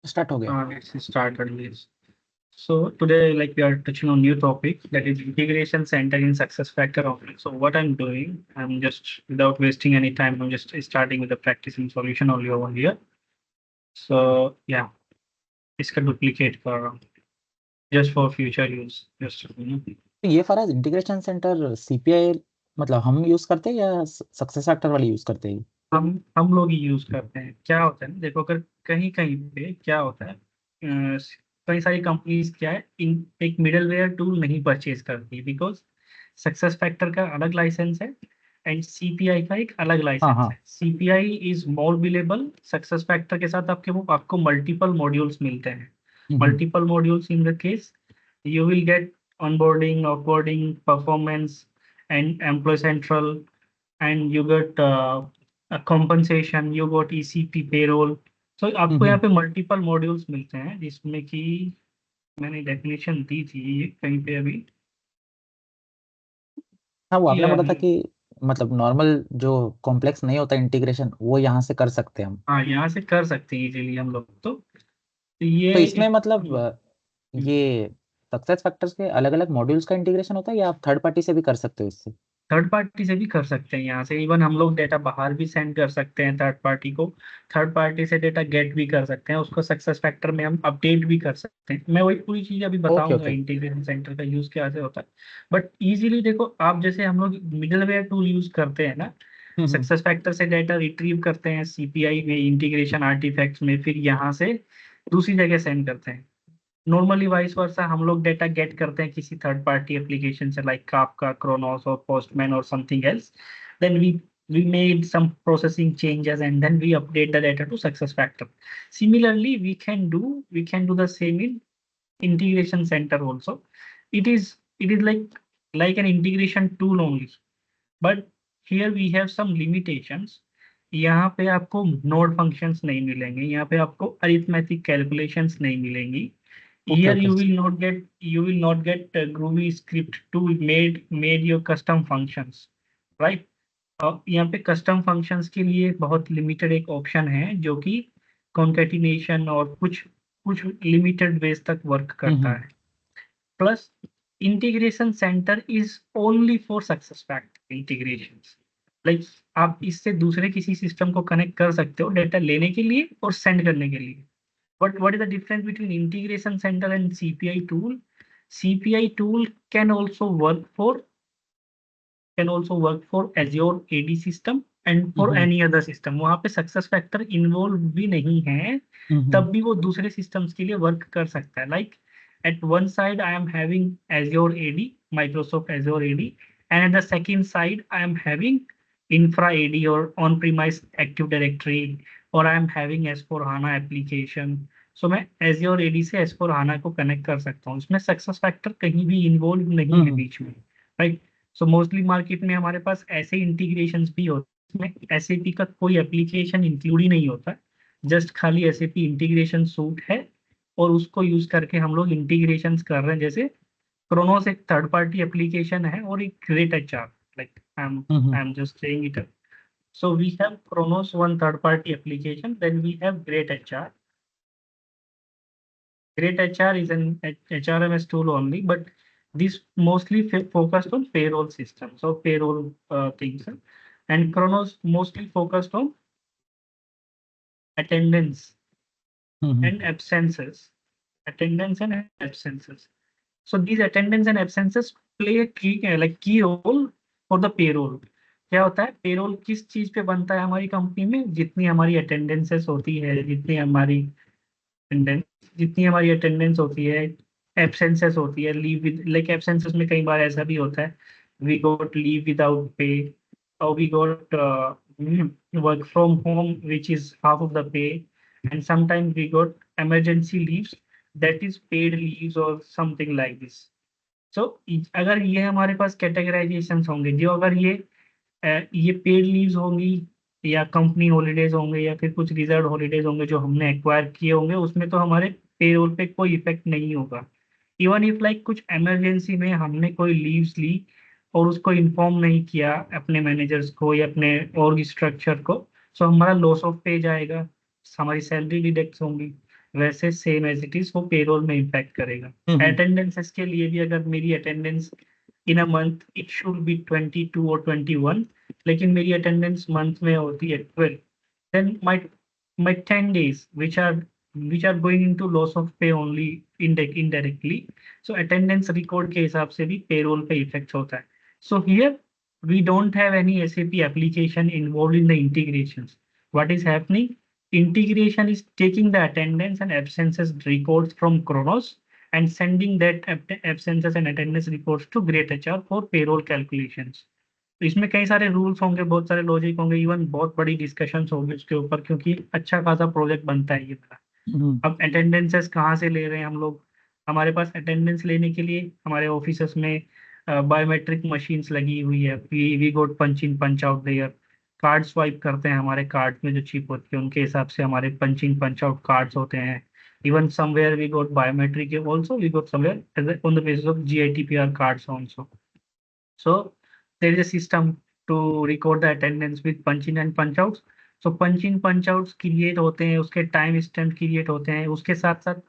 Start हो गया। Let's start on this. So today, like we are touching on new topic that is integration center in success factor only. So what I'm doing, I'm just without wasting any time, I'm just starting with the practicing solution only over here. So yeah, इसका duplicate कर रहा हूँ just for future use. Just तो ये Faraz integration centre CPI मतलब हम use करते हैं या सक्सेस फैक्टर वाले यूज करते हैं? हम लोग ही यूज करते हैं। क्या होता है ना, देखो अगर कहीं कहीं पे क्या होता है, कई सारी कंपनीज क्या है एक मिडलवेयर टूल नहीं परचेज करती बिकॉज सक्सेस फैक्टर का अलग लाइसेंस है एंड सीपीआई का एक अलग हाँ लाइसेंस हाँ। है। CPI is more billable, success factor के साथ आपको मल्टीपल मॉड्यूल्स मिलते हैं। Hmm. Multiple modules in the case you will get onboarding, offboarding, performance, and employee central, and you get a compensation, you got ECP payroll. So आपको यहाँ हम्म। पे multiple modules मिलते हैं जिसमें कि मैंने डेफिनेशन दी थी कहीं पे अभी हाँ, वो आपने कि बोला था कि मतलब नॉर्मल जो कॉम्प्लेक्स नहीं होता इंटीग्रेशन वो यहाँ से कर सकते हैं हम। हाँ यहाँ से कर सकते हैं इजीली हम लोग तो तो ये इसमें एक मतलब ये सक्सेस फैक्टर्स के अलग अलग मॉड्यूल्स का इंटीग्रेशन होता है या आप थर्ड पार्टी से भी कर सकते हो इससे? थर्ड पार्टी से भी कर सकते हैं। यहाँ से इवन हम लोग डेटा बाहर भी सेंड कर सकते हैं थर्ड पार्टी को। थर्ड पार्टी से डेटा गेट भी कर सकते हैं, उसको सक्सेस फैक्टर में हम अपडेट भी कर सकते हैं। मैं वही पूरी चीज अभी ओके बताऊंगा ओके। इंटीग्रेशन सेंटर का यूज कैसे होता है। बट इजीली देखो, आप जैसे हम लोग मिडलवेयर टूल यूज करते हैं ना, हम्म। सक्सेस फैक्टर से डेटा रिट्रीव करते हैं सीपीआई में इंटीग्रेशन आर्टिफैक्ट्स में, फिर यहाँ से दूसरी जगह सेंड करते हैं। नॉर्मली वाइस वर्सा हम लोग डेटा गेट करते हैं किसी थर्ड पार्टी एप्लीकेशन से लाइक काफका, क्रोनोस और पोस्टमैन और something else. Then we made some processing changes and then we update the data to success factor. Similarly, we can do the same in integration center also. It is like an integration tool only, but here we have some limitations. यहाँ पे आपको node functions नहीं मिलेंगे, यहाँ पे आपको arithmetic calculations नहीं मिलेंगी। Okay Here okay. you will not get Groovy script to made your custom functions, right? अब यहाँ पे कस्टम फंक्शंस के लिए बहुत लिमिटेड एक ऑप्शन है जो कि कॉन्केटिनेशन और कुछ कुछ लिमिटेड वेज तक वर्क करता हम्म। है। Plus integration centre is only for success factor integration. Like आप इससे दूसरे किसी सिस्टम को कनेक्ट कर सकते हो डेटा लेने के लिए और सेंड करने के लिए। But what is the difference between integration center and CPI tool? CPI tool can also work for Azure AD system and for hmm. any other system. वहाँ पे सक्सेस फैक्टर इन्वॉल्व भी नहीं है, हम्म। तब भी वो दूसरे सिस्टम्स के लिए वर्क कर सकता है। Like at one side I am having Azure AD, Microsoft Azure AD, and at the second side I am having Infra AD or on-premise Active Directory, or I am having S4 HANA application. So मैं Azure AD से S4 HANA को connect कर सकता हूँ, इसमें success factor कहीं भी involve नहीं है हम्म। बीच में, राइट? सो मोस्टली मार्केट में हमारे पास ऐसे इंटीग्रेशंस भी होते हैं जिसमें एसएपी का कोई एप्लीकेशन इंक्लूड ही नहीं होता, जस्ट खाली एसएपी इंटीग्रेशन सूट है और उसको यूज करके हम लोग इंटीग्रेशंस कर रहे हैं। जैसे क्रोनोस एक थर्ड पार्टी एप्लीकेशन है और एक great HR, like I hmm. Am just saying it. So we have Kronos one third party application, then we have great HR. Great HR is an HRMS tool only, but this mostly focused on payroll systems, so payroll things. And Chronos mostly focused on attendance hmm. and absences. Attendance and absences. So these attendance and absences play a key role for the payroll. क्या होता है, payroll किस चीज पे बनता है हमारी company में? जितनी हमारी अटेंडेंसेस होती है, अटेंडेंस जितनी हमारी अटेंडेंस होती है, एब्सेंसेस होती है, लीव विद लाइक एब्सेंसेस में कई बार ऐसा भी होता है we got leave without pay, और we got work from home which is half of the pay, and sometimes we got emergency leaves that is paid leaves और समथिंग लाइक दिस। सो अगर ये हमारे पास कैटेगराइजेशन होंगे, जो अगर ये paid leaves होंगी या कंपनी हॉलीडेज होंगे या फिर कुछ रिजर्व हॉलीडेज होंगे जो हमने एक्वायर किए होंगे, उसमें तो हमारे पेरोल पे कोई इफेक्ट नहीं होगा। इवन इफ लाइक कुछ इमरजेंसी में हमने कोई लीव्स ली और उसको इन्फॉर्म नहीं किया अपने मैनेजर्स को या अपने ऑर्ग स्ट्रक्चर को, सो हमारा लॉस ऑफ पे जाएगा, हमारी सैलरी डिडक्ट होंगी। वैसे सेम एज इट इज वो पेरोल में इम्पैक्ट करेगा। अटेंडेंसेस के लिए भी अगर मेरी attendance in a month it should be 22 और 21, लेकिन मेरी अटेंडेंस मंथ में होती है 12, then my 10 days which are going into loss of pay only indirectly, so attendance record के हिसाब से भी payroll पे इफेक्ट होता है। So here we don't have any SAP application involved in the integrations. What is happening? Integration is taking the attendance and absences records from Kronos and sending that absences and attendance reports to Great HR for payroll calculations. तो इसमें कई सारे rules होंगे, बहुत सारे logic होंगे, even बहुत बड़ी डिस्कशंस होंगी उसके ऊपर, क्योंकि अच्छा खासा प्रोजेक्ट बनता है ये मेरा। अब अटेंडेंसेस कहाँ से ले रहे हैं हम लोग? हमारे पास अटेंडेंस लेने के लिए हमारे ऑफिस में बायोमेट्रिक मशीन्स लगी हुई है। We got punch in punch out there, card swipe करते हैं, हमारे कार्ड में जो चिप होती है उनके हिसाब से हमारे पंच इन पंच आउट कार्ड्स होते हैं। Even somewhere we got biometric also, we got somewhere on the basis of GITPR cards also. So there is a system to record the attendance with punch in and punch outs. So punch in punch outs create होते हैं, उसके time stamp create होते हैं, उसके साथ साथ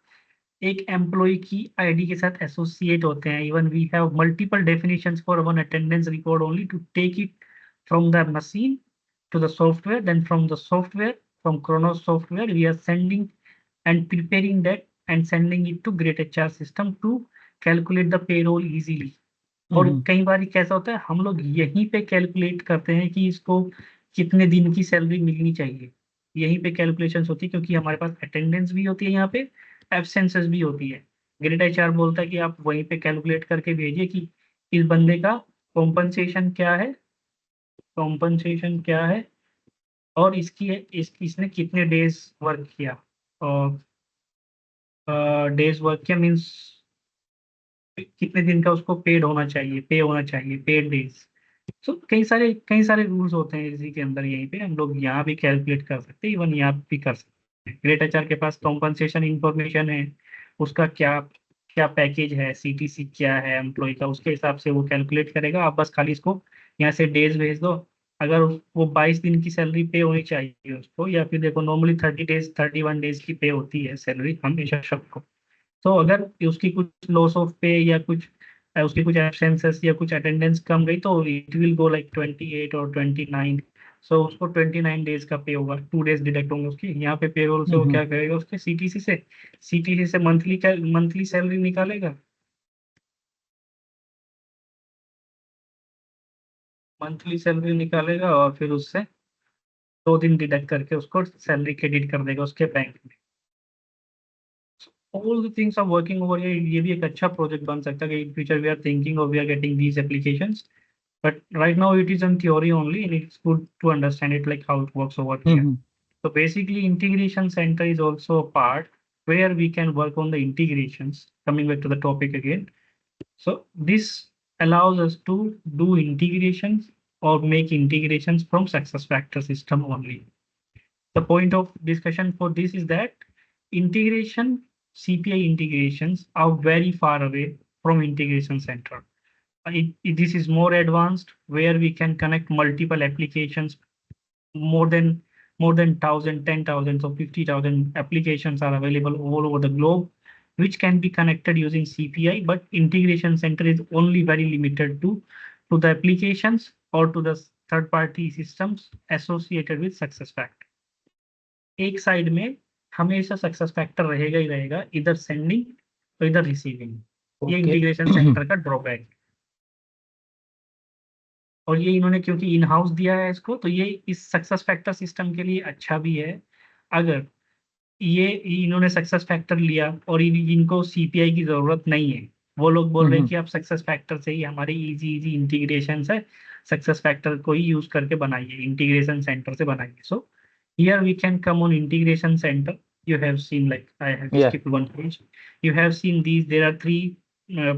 एक employ की आईडी के साथ एसोसिएट होते हैं। Even we have multiple definitions for one attendance record only to take it from the machine to the software, then from the software, from Kronos software, we are sending and preparing that and sending it to Great HR system to calculate the payroll easily. और कई बार कैसा होता है, हम लोग यहीं पे calculate करते हैं कि इसको कितने दिन की सैलरी मिलनी चाहिए। यहीं पे कैलकुलेशंस होती है, क्योंकि हमारे पास अटेंडेंस भी होती है, यहाँ पे एब्सेंसेस भी होती है। ग्रेड HR बोलता है कि आप वहीं पे कैलकुलेट करके भेजिए कि इस बंदे का कॉम्पनसेशन क्या है, कॉम्पनसेशन क्या है, और इसने कितने डेज वर्क किया। और डेज वर्क किया मीन्स कितने दिन का उसको पेड होना चाहिए, पे होना चाहिए, पेड डेज। सो कई सारे रूल्स होते हैं इसी के अंदर। यहीं पे हम लोग यहाँ भी कैलकुलेट कर सकते हैं, इवन यहाँ भी कर सकते हैं। ग्रेट HR के पास कॉम्पनसेशन इंफॉर्मेशन है, उसका क्या क्या पैकेज है, CTC क्या है एम्प्लॉय का, उसके हिसाब से वो कैलकुलेट करेगा। आप बस खाली इसको यहाँ से डेज भेज दो। अगर वो 22 दिन की सैलरी पे होनी चाहिए उसको, या फिर देखो नॉर्मली 30 डेज 31 डेज की पे होती है सैलरी हमेशा सबको। तो अगर उसकी कुछ लॉस ऑफ पे या कुछ उसकी कुछ एब्सेंसेस या कुछ अटेंडेंस कम गई, तो इट विल गो लाइक 28 और 29। सो उसको 29 डेज का पे होगा, 2 डेज डिडक्ट होंगे उसकी। यहाँ पे पेरोल से वो क्या करेगा, उसके CTC से मंथली सैलरी निकालेगा, मंथली सैलरी निकालेगा और फिर उससे 2 दिन डिडक्ट करके उसको सैलरी क्रेडिट कर देगा उसके बैंक में। All the things are working over here। ये भी एक अच्छा प्रोजेक्ट बन सकता है कि in future we are thinking और we are getting these applications, but right now it is in theory only and it's good to understand it like how it works over here. So basically integration center is also a part where we can work on the integrations. Coming back to the topic again, so this allows us to do integrations or make integrations from SuccessFactors system only. The point of discussion for this is that integration, CPI integrations are very far away from integration center. This is more advanced, where we can connect multiple applications. More than 1,000, 10,000 or 50,000 applications are available all over the globe, which can be connected using CPI. But integration center is only very limited to the applications or to the third-party systems associated with SuccessFactors. एक साइड में हमेशा SuccessFactors रहेगा ही रहेगा, इधर sending तो इधर receiving. ये इंटीग्रेशन सेंटर का ड्रॉबैक। और ये इन्होंने क्योंकि इन हाउस दिया है इसको, तो ये इस SuccessFactors सिस्टम के लिए अच्छा भी है। अगर ये इन्होंने SuccessFactors लिया और इनको CPI की जरूरत नहीं है, वो लोग बोल रहे हैं कि आप SuccessFactors से ही हमारी इजी इंटीग्रेशन है, SuccessFactors को ही यूज करके बनाइए, इंटीग्रेशन सेंटर से बनाइए। सो here we can come on integration center. You have seen, like I have skipped one page. You have seen these. There are 3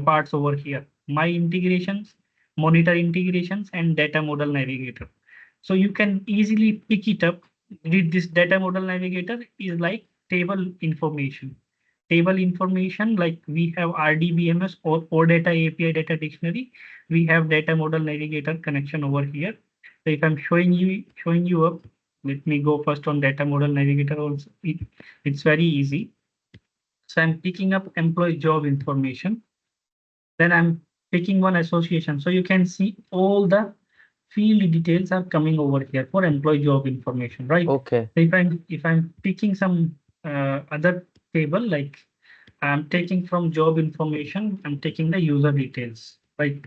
parts over here: my integrations, monitor integrations, and data model navigator. So you can easily pick it up. With this data model navigator is like table information. Table information, like we have RDBMS or OData API data dictionary. We have data model navigator connection over here. So if I'm showing you up, let me go first on data model navigator also. It's very easy. So I'm picking up employee job information. Then I'm picking one association. So you can see all the field details are coming over here for employee job information, right? Okay. So if I'm picking some other table, like I'm taking from job information, I'm taking the user details, right?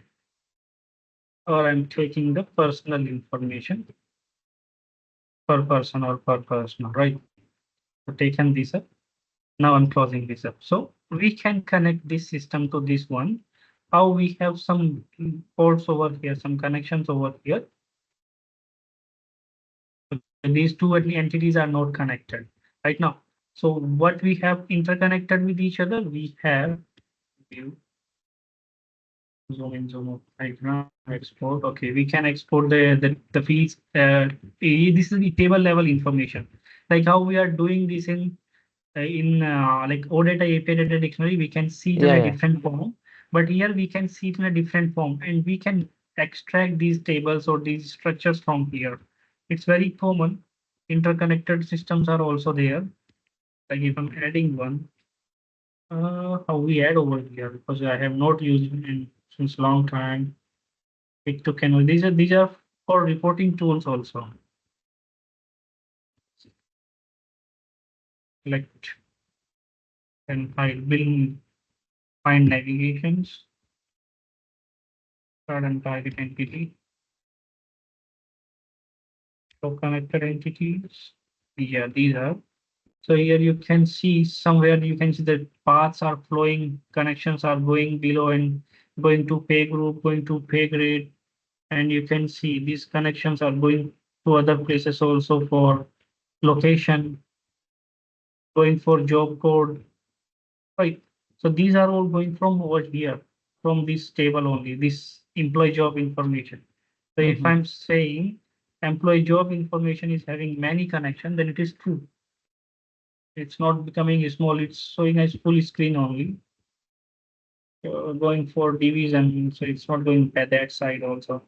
Or I'm taking the personal information per person or per person, right? So taken this up. Now I'm closing this up. So we can connect this system to this one. How we have some ports over here, some connections over here. These two entities are not connected right now. So what we have interconnected with each other, we have view, zoom in, zoom out, diagram, export. Okay, we can export the fields. This is the table level information, like how we are doing this in like OData API data dictionary. We can see it in a different form, but here we can see it in a different form, and we can extract these tables or these structures from here. It's very common. Interconnected systems are also there. Like if I'm adding one, how we add over here, because I have not used it in since long time. Pick to Canvas. These are for reporting tools also. Select and find navigations. Start and target entity. So connected entities. Yeah, these are. So here you can see somewhere you can see that paths are flowing, connections are going below and going to pay group, going to pay grade. And you can see these connections are going to other places also for location, going for job code, right? So these are all going from over here, from this table only, this employee job information. So if I'm saying employee job information is having many connections, then it is true. It's not becoming small, it's showing as full screen only. Going for division, so it's not going by that side also.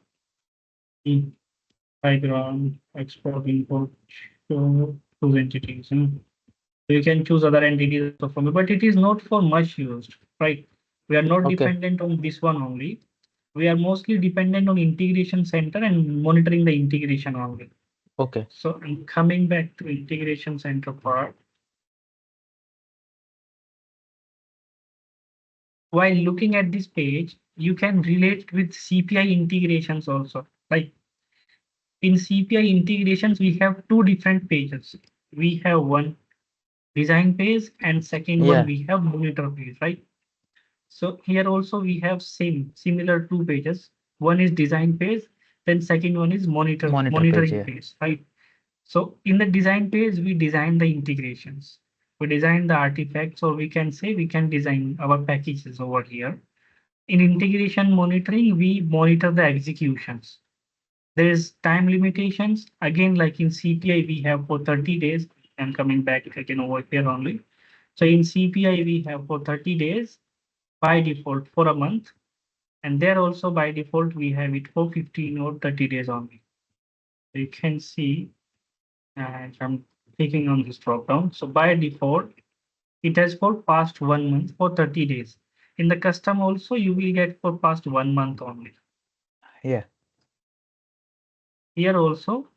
Background, export, import, show those entities. So you can choose other entities also from it, but it is not for much used, right? We are not dependent on this one only. We are mostly dependent on integration center and monitoring the integration only. Okay. So I'm coming back to integration center part. While looking at this page, you can relate with CPI integrations also. Like in CPI integrations, we have two different pages. We have one design page and second one we have monitor page, right? So here also we have similar two pages. One is design page, then second one is monitoring page, right? So in the design page, we design the integrations. We design the artifacts, or we can say we can design our packages over here. In integration monitoring, we monitor the executions. There is time limitations. Again, like in CPI, we have for 30 days. I'm coming back again over here only. So in CPI, we have for 30 days by default for a month. And there also by default, we have it for 15 or 30 days only. So you can see, and I'm clicking on this drop down. So by default, it has for past 1 month for 30 days. In the custom also, you will get for past 1 month only. Yeah. Here also,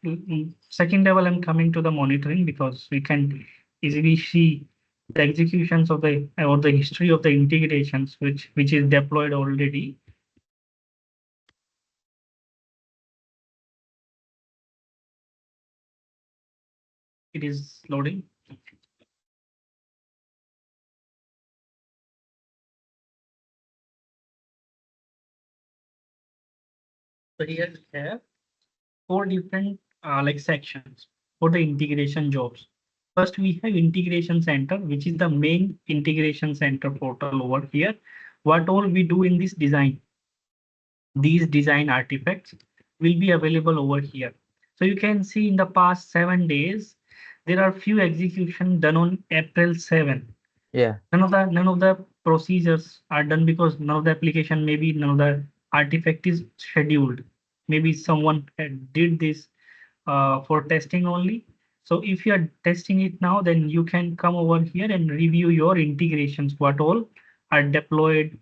second level, I'm coming to the monitoring because we can easily see the executions of the or the history of the integrations which is deployed already. It is loading. So here we have 4 different like sections for the integration jobs. First, we have integration center, which is the main integration center portal over here. What all we do in this design, these design artifacts will be available over here. So you can see in the past 7 days, there are few execution done on April 7. Yeah. None of the procedures are done because none of the application, maybe none of the artifact is scheduled. Maybe someone did this for testing only. So if you are testing it now, then you can come over here and review your integrations, what all are deployed,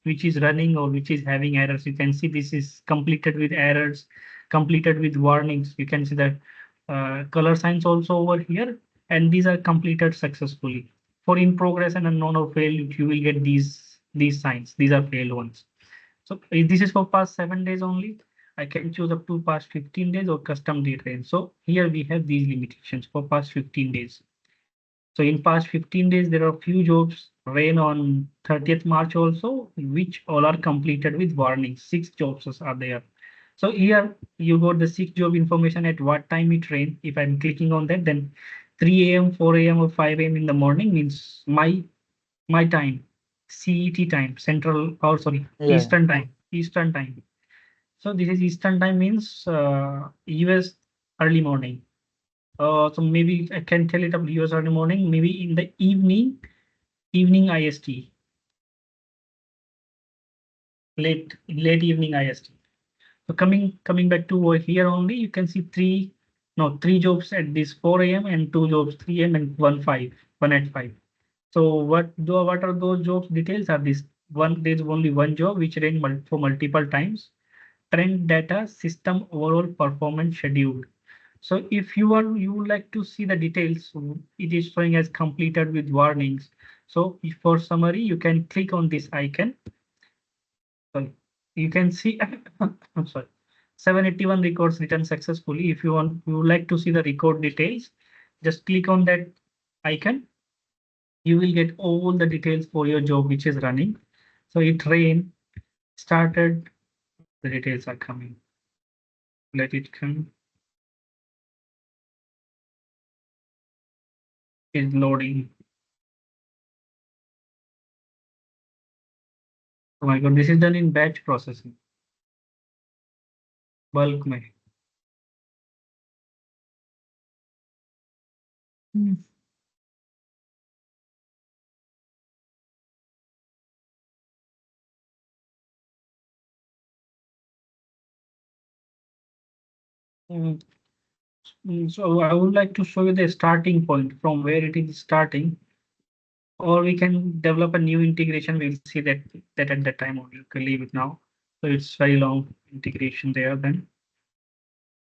which is running or which is having errors. You can see this is completed with errors, completed with warnings. You can see the color signs also over here, and these are completed successfully. For in progress and unknown or failed, you will get these signs. These are failed ones. So this is for past 7 days only. I can choose up to past 15 days or custom date range. So here we have these limitations for past 15 days. So in past 15 days, there are few jobs ran on 30th March also, which all are completed with warnings. 6 jobs are there. So here you got the 6 job information at what time it ran. If I'm clicking on that, then 3 a.m., 4 a.m. or 5 a.m. in the morning means my time, CET time, Central, or sorry, Yeah. Eastern time, Eastern time. So this is Eastern time means US early morning. So maybe I can tell it up US early morning, maybe in the evening, evening IST, late evening IST. So coming back to over here only, you can see three jobs at this 4 a.m. and 2 jobs 3 a.m. and one at 5. So what are those jobs details are this one? There's only one job which ran for multiple times. Trend data system overall performance scheduled. So if you would like to see the details, it is showing as completed with warnings. So for summary, you can click on this icon. Sorry, you can see. I'm sorry. 781 records written successfully. If you would like to see the record details, just click on that icon. You will get all the details for your job which is running. So it ran, started, the details are coming. Let it come. Is loading. Oh my god, this is done in batch processing. Bulk में. Mm, So I would like to show you the starting point from where it is starting, or we can develop a new integration. We'll see that at that time only. You can leave it now. So it's very long integration there then.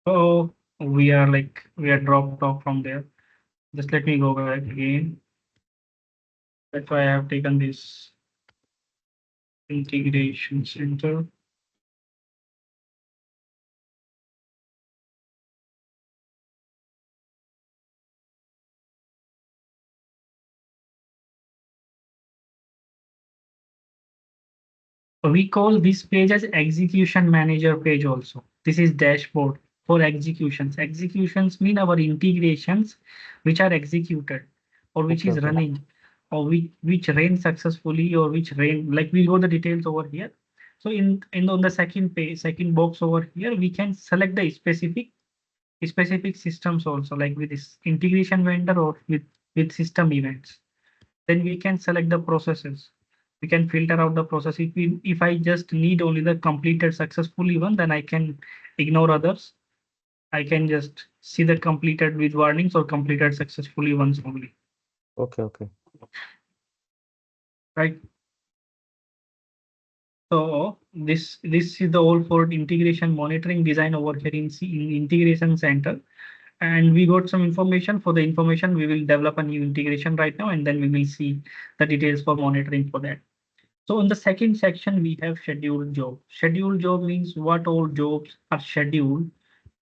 So we are dropped off from there. Just let me go back again. That's why I have taken this integration center. We call this page as execution manager page also. This is dashboard for executions. Executions mean our integrations which are executed or which Okay, is okay. running or which ran successfully or which ran, like we got the details over here. So in on the second page, second box over here, we can select the specific systems also, like with this integration vendor or with system events. Then we can select the processes. We can filter out the process. If I just need only the completed successfully one, then I can ignore others. I can just see the completed with warnings or completed successfully ones only. Okay, okay. Right. So this is the all for integration monitoring design over here in integration center. And we got some information. For the information, we will develop a new integration right now, and then we will see the details for monitoring for that. So in the second section, we have scheduled job. Scheduled job means what all jobs are scheduled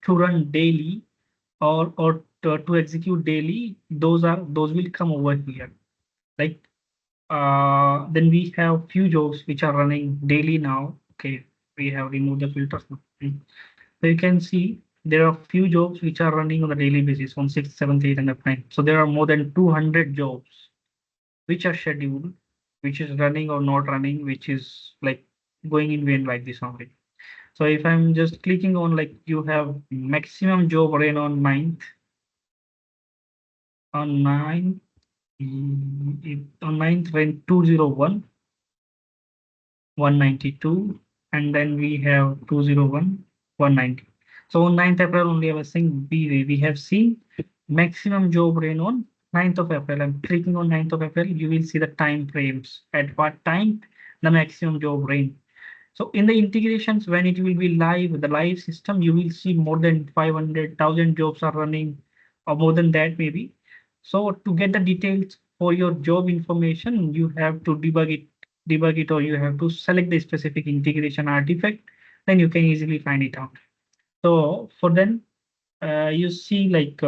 to run daily or to execute daily. Those will come over here. Like then we have few jobs which are running daily now. Okay, we have removed the filters now. So you can see there are few jobs which are running on a daily basis on 6th, 7th, 8th, and 9th. So there are more than 200 jobs which are scheduled, which is running or not running, which is like going in vain like this only. So if I'm just clicking on like you have maximum job ran on 9th, on 9th, on 9th ran 201, 192, and then we have 201, 190. So on 9th April only I was saying we have seen maximum job ran on 9th of April. I'm clicking on 9th of April. You will see the time frames. At what time the maximum job ran. So in the integrations, when it will be live, the live system, you will see more than 500,000 jobs are running, or more than that maybe. So to get the details for your job information, you have to debug it, or you have to select the specific integration artifact. Then you can easily find it out. So for then, you see like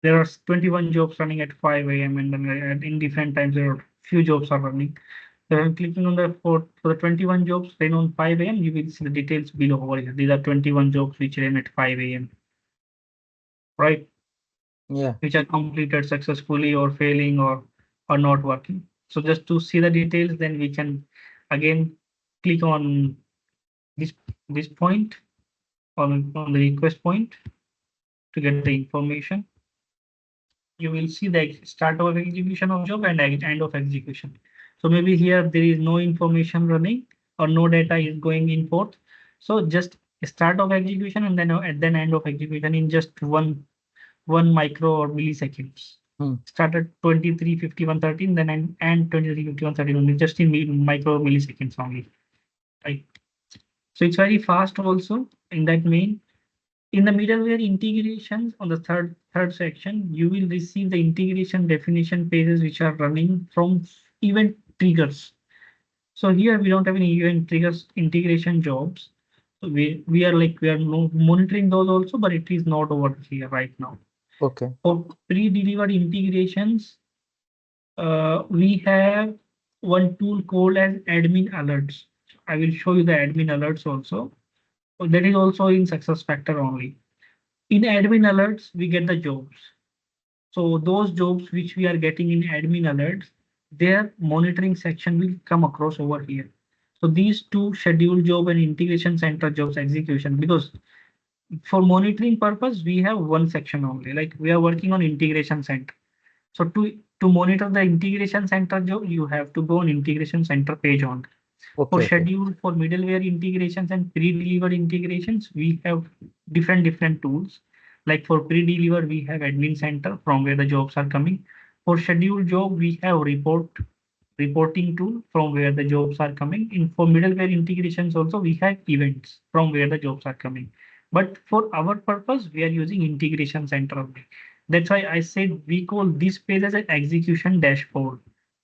there are 21 jobs running at 5 a.m. and then in different times there are few jobs are running. So I'm clicking on the for the 21 jobs ran on 5 a.m. You will see the details below over here. These are 21 jobs which ran at 5 a.m. right? Yeah. Which are completed successfully or failing or not working. So just to see the details, then we can again click on this this point on the request point to get the information. You will see the start of execution of job and end of execution. So maybe here there is no information running or no data is going in forth. So just start of execution and then end of execution in just one micro or milliseconds. Started 23:51:13, then and 23:51:13 only, just in micro milliseconds only. Right. So it's very fast also in that main. In the middleware integrations on the third section, you will receive the integration definition pages which are running from event triggers. So here we don't have any event triggers integration jobs. So we are monitoring those also, but it is not over here right now. Okay. For pre-delivered integrations, we have one tool called as admin alerts. I will show you the admin alerts also. So that is also in SuccessFactors only. In admin alerts, we get the jobs. So those jobs which we are getting in admin alerts, their monitoring section will come across over here. So these two schedule job and integration center jobs execution, because for monitoring purpose, we have one section only, like we are working on integration center. So to monitor the integration center job, you have to go on integration center page on. For Okay. schedule, for middleware integrations and pre-delivered integrations, we have different tools. Like for pre-deliver, we have admin center from where the jobs are coming. For schedule job, we have reporting tool from where the jobs are coming. In for middleware integrations also, we have events from where the jobs are coming. But for our purpose, we are using integration center only. That's why I said we call this page as an execution dashboard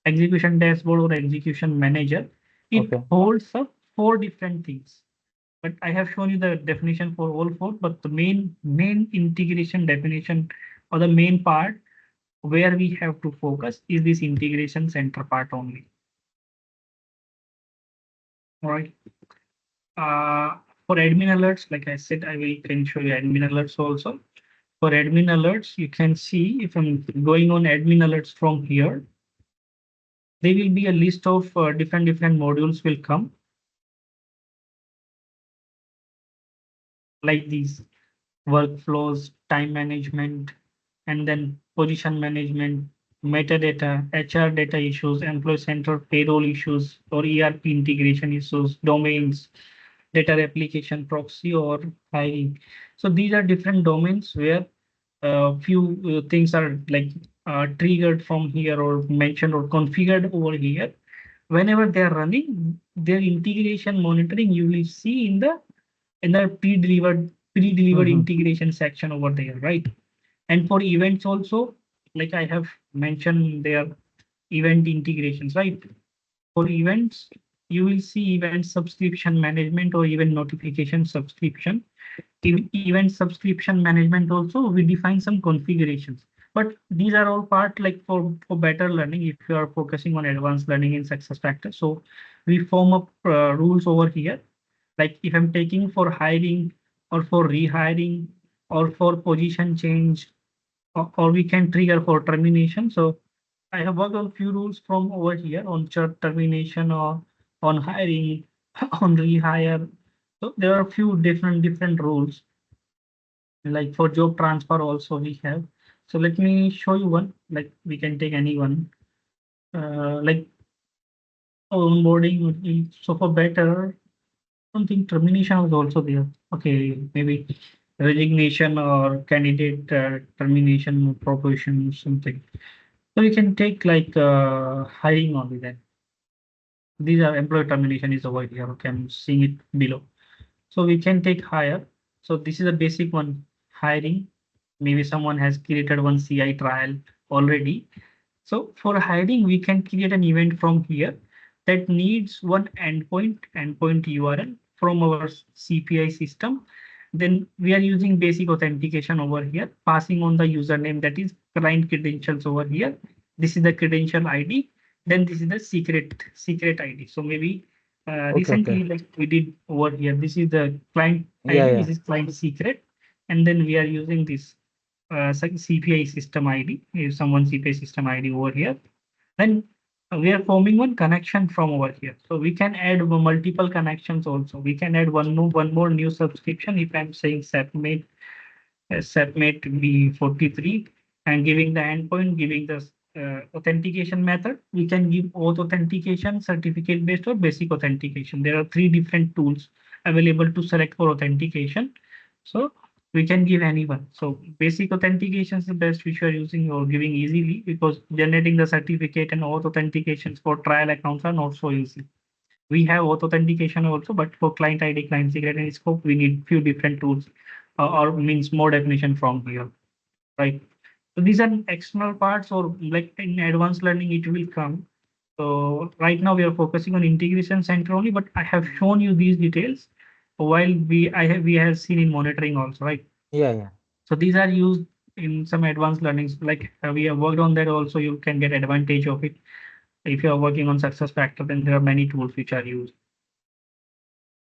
or execution manager. It Okay. holds up four different things. But I have shown you the definition for all four, but the main integration definition or the main part where we have to focus is this integration center part only. All right. For admin alerts, like I said, can show you admin alerts also. For admin alerts, you can see if I'm going on admin alerts from here, there will be a list of different modules will come like these: workflows, time management, and then position management, metadata, HR data issues, employee centered payroll issues, or ERP integration issues, domains, data replication, proxy, or hiring. So these are different domains where few things are like triggered from here or mentioned or configured over here. Whenever they are running, their integration monitoring you will see in the pre-delivered integration section over there, right? And for events also, like I have mentioned, their event integrations, right? For events, you will see event subscription management or even notification subscription. Event subscription management also, we define some configurations. But these are all part like for better learning if you are focusing on advanced learning in SuccessFactors. So we form up rules over here. Like if I'm taking for hiring or for rehiring or for position change, or we can trigger for termination. So I have worked on few rules from over here on termination or on hiring, on rehire. So there are a few different rules. Like for job transfer also we have. So let me show you one. Like we can take any one. Like onboarding would be so for better. I don't think termination was also there. Okay, maybe resignation or candidate termination proposition something. So you can take like hiring only then. These are employee termination is over here. Okay, I'm seeing it below. So we can take hire. So this is a basic one, hiring. Maybe someone has created one CI trial already. So for hiring, we can create an event from here that needs one endpoint URL from our CPI system. Then we are using basic authentication over here, passing on the username, that is client credentials over here. This is the credential ID. Then this is the secret ID. So maybe recently, like we did over here, this is the client ID. This is client secret, and then we are using this CPI system ID. If someone CPI system ID over here, then we are forming one connection from over here. So we can add multiple connections also. We can add one more new subscription. If I'm saying SAPmate B43 and giving the endpoint, giving the authentication method, we can give auth authentication, certificate based, or basic authentication. There are 3 different tools available to select for authentication. So we can give anyone. So basic authentication is the best which you are using or giving easily, because generating the certificate and auth authentications for trial accounts are not so easy. We have auth authentication also, but for client ID, client secret, and scope, we need few different tools or means more definition from here, right? So these are external parts, or like in advanced learning, it will come. So right now we are focusing on integration center only, but I have shown you these details while we have seen in monitoring also, right? Yeah. So these are used in some advanced learnings, like we have worked on that also. You can get advantage of it. If you are working on success factor, then there are many tools which are used.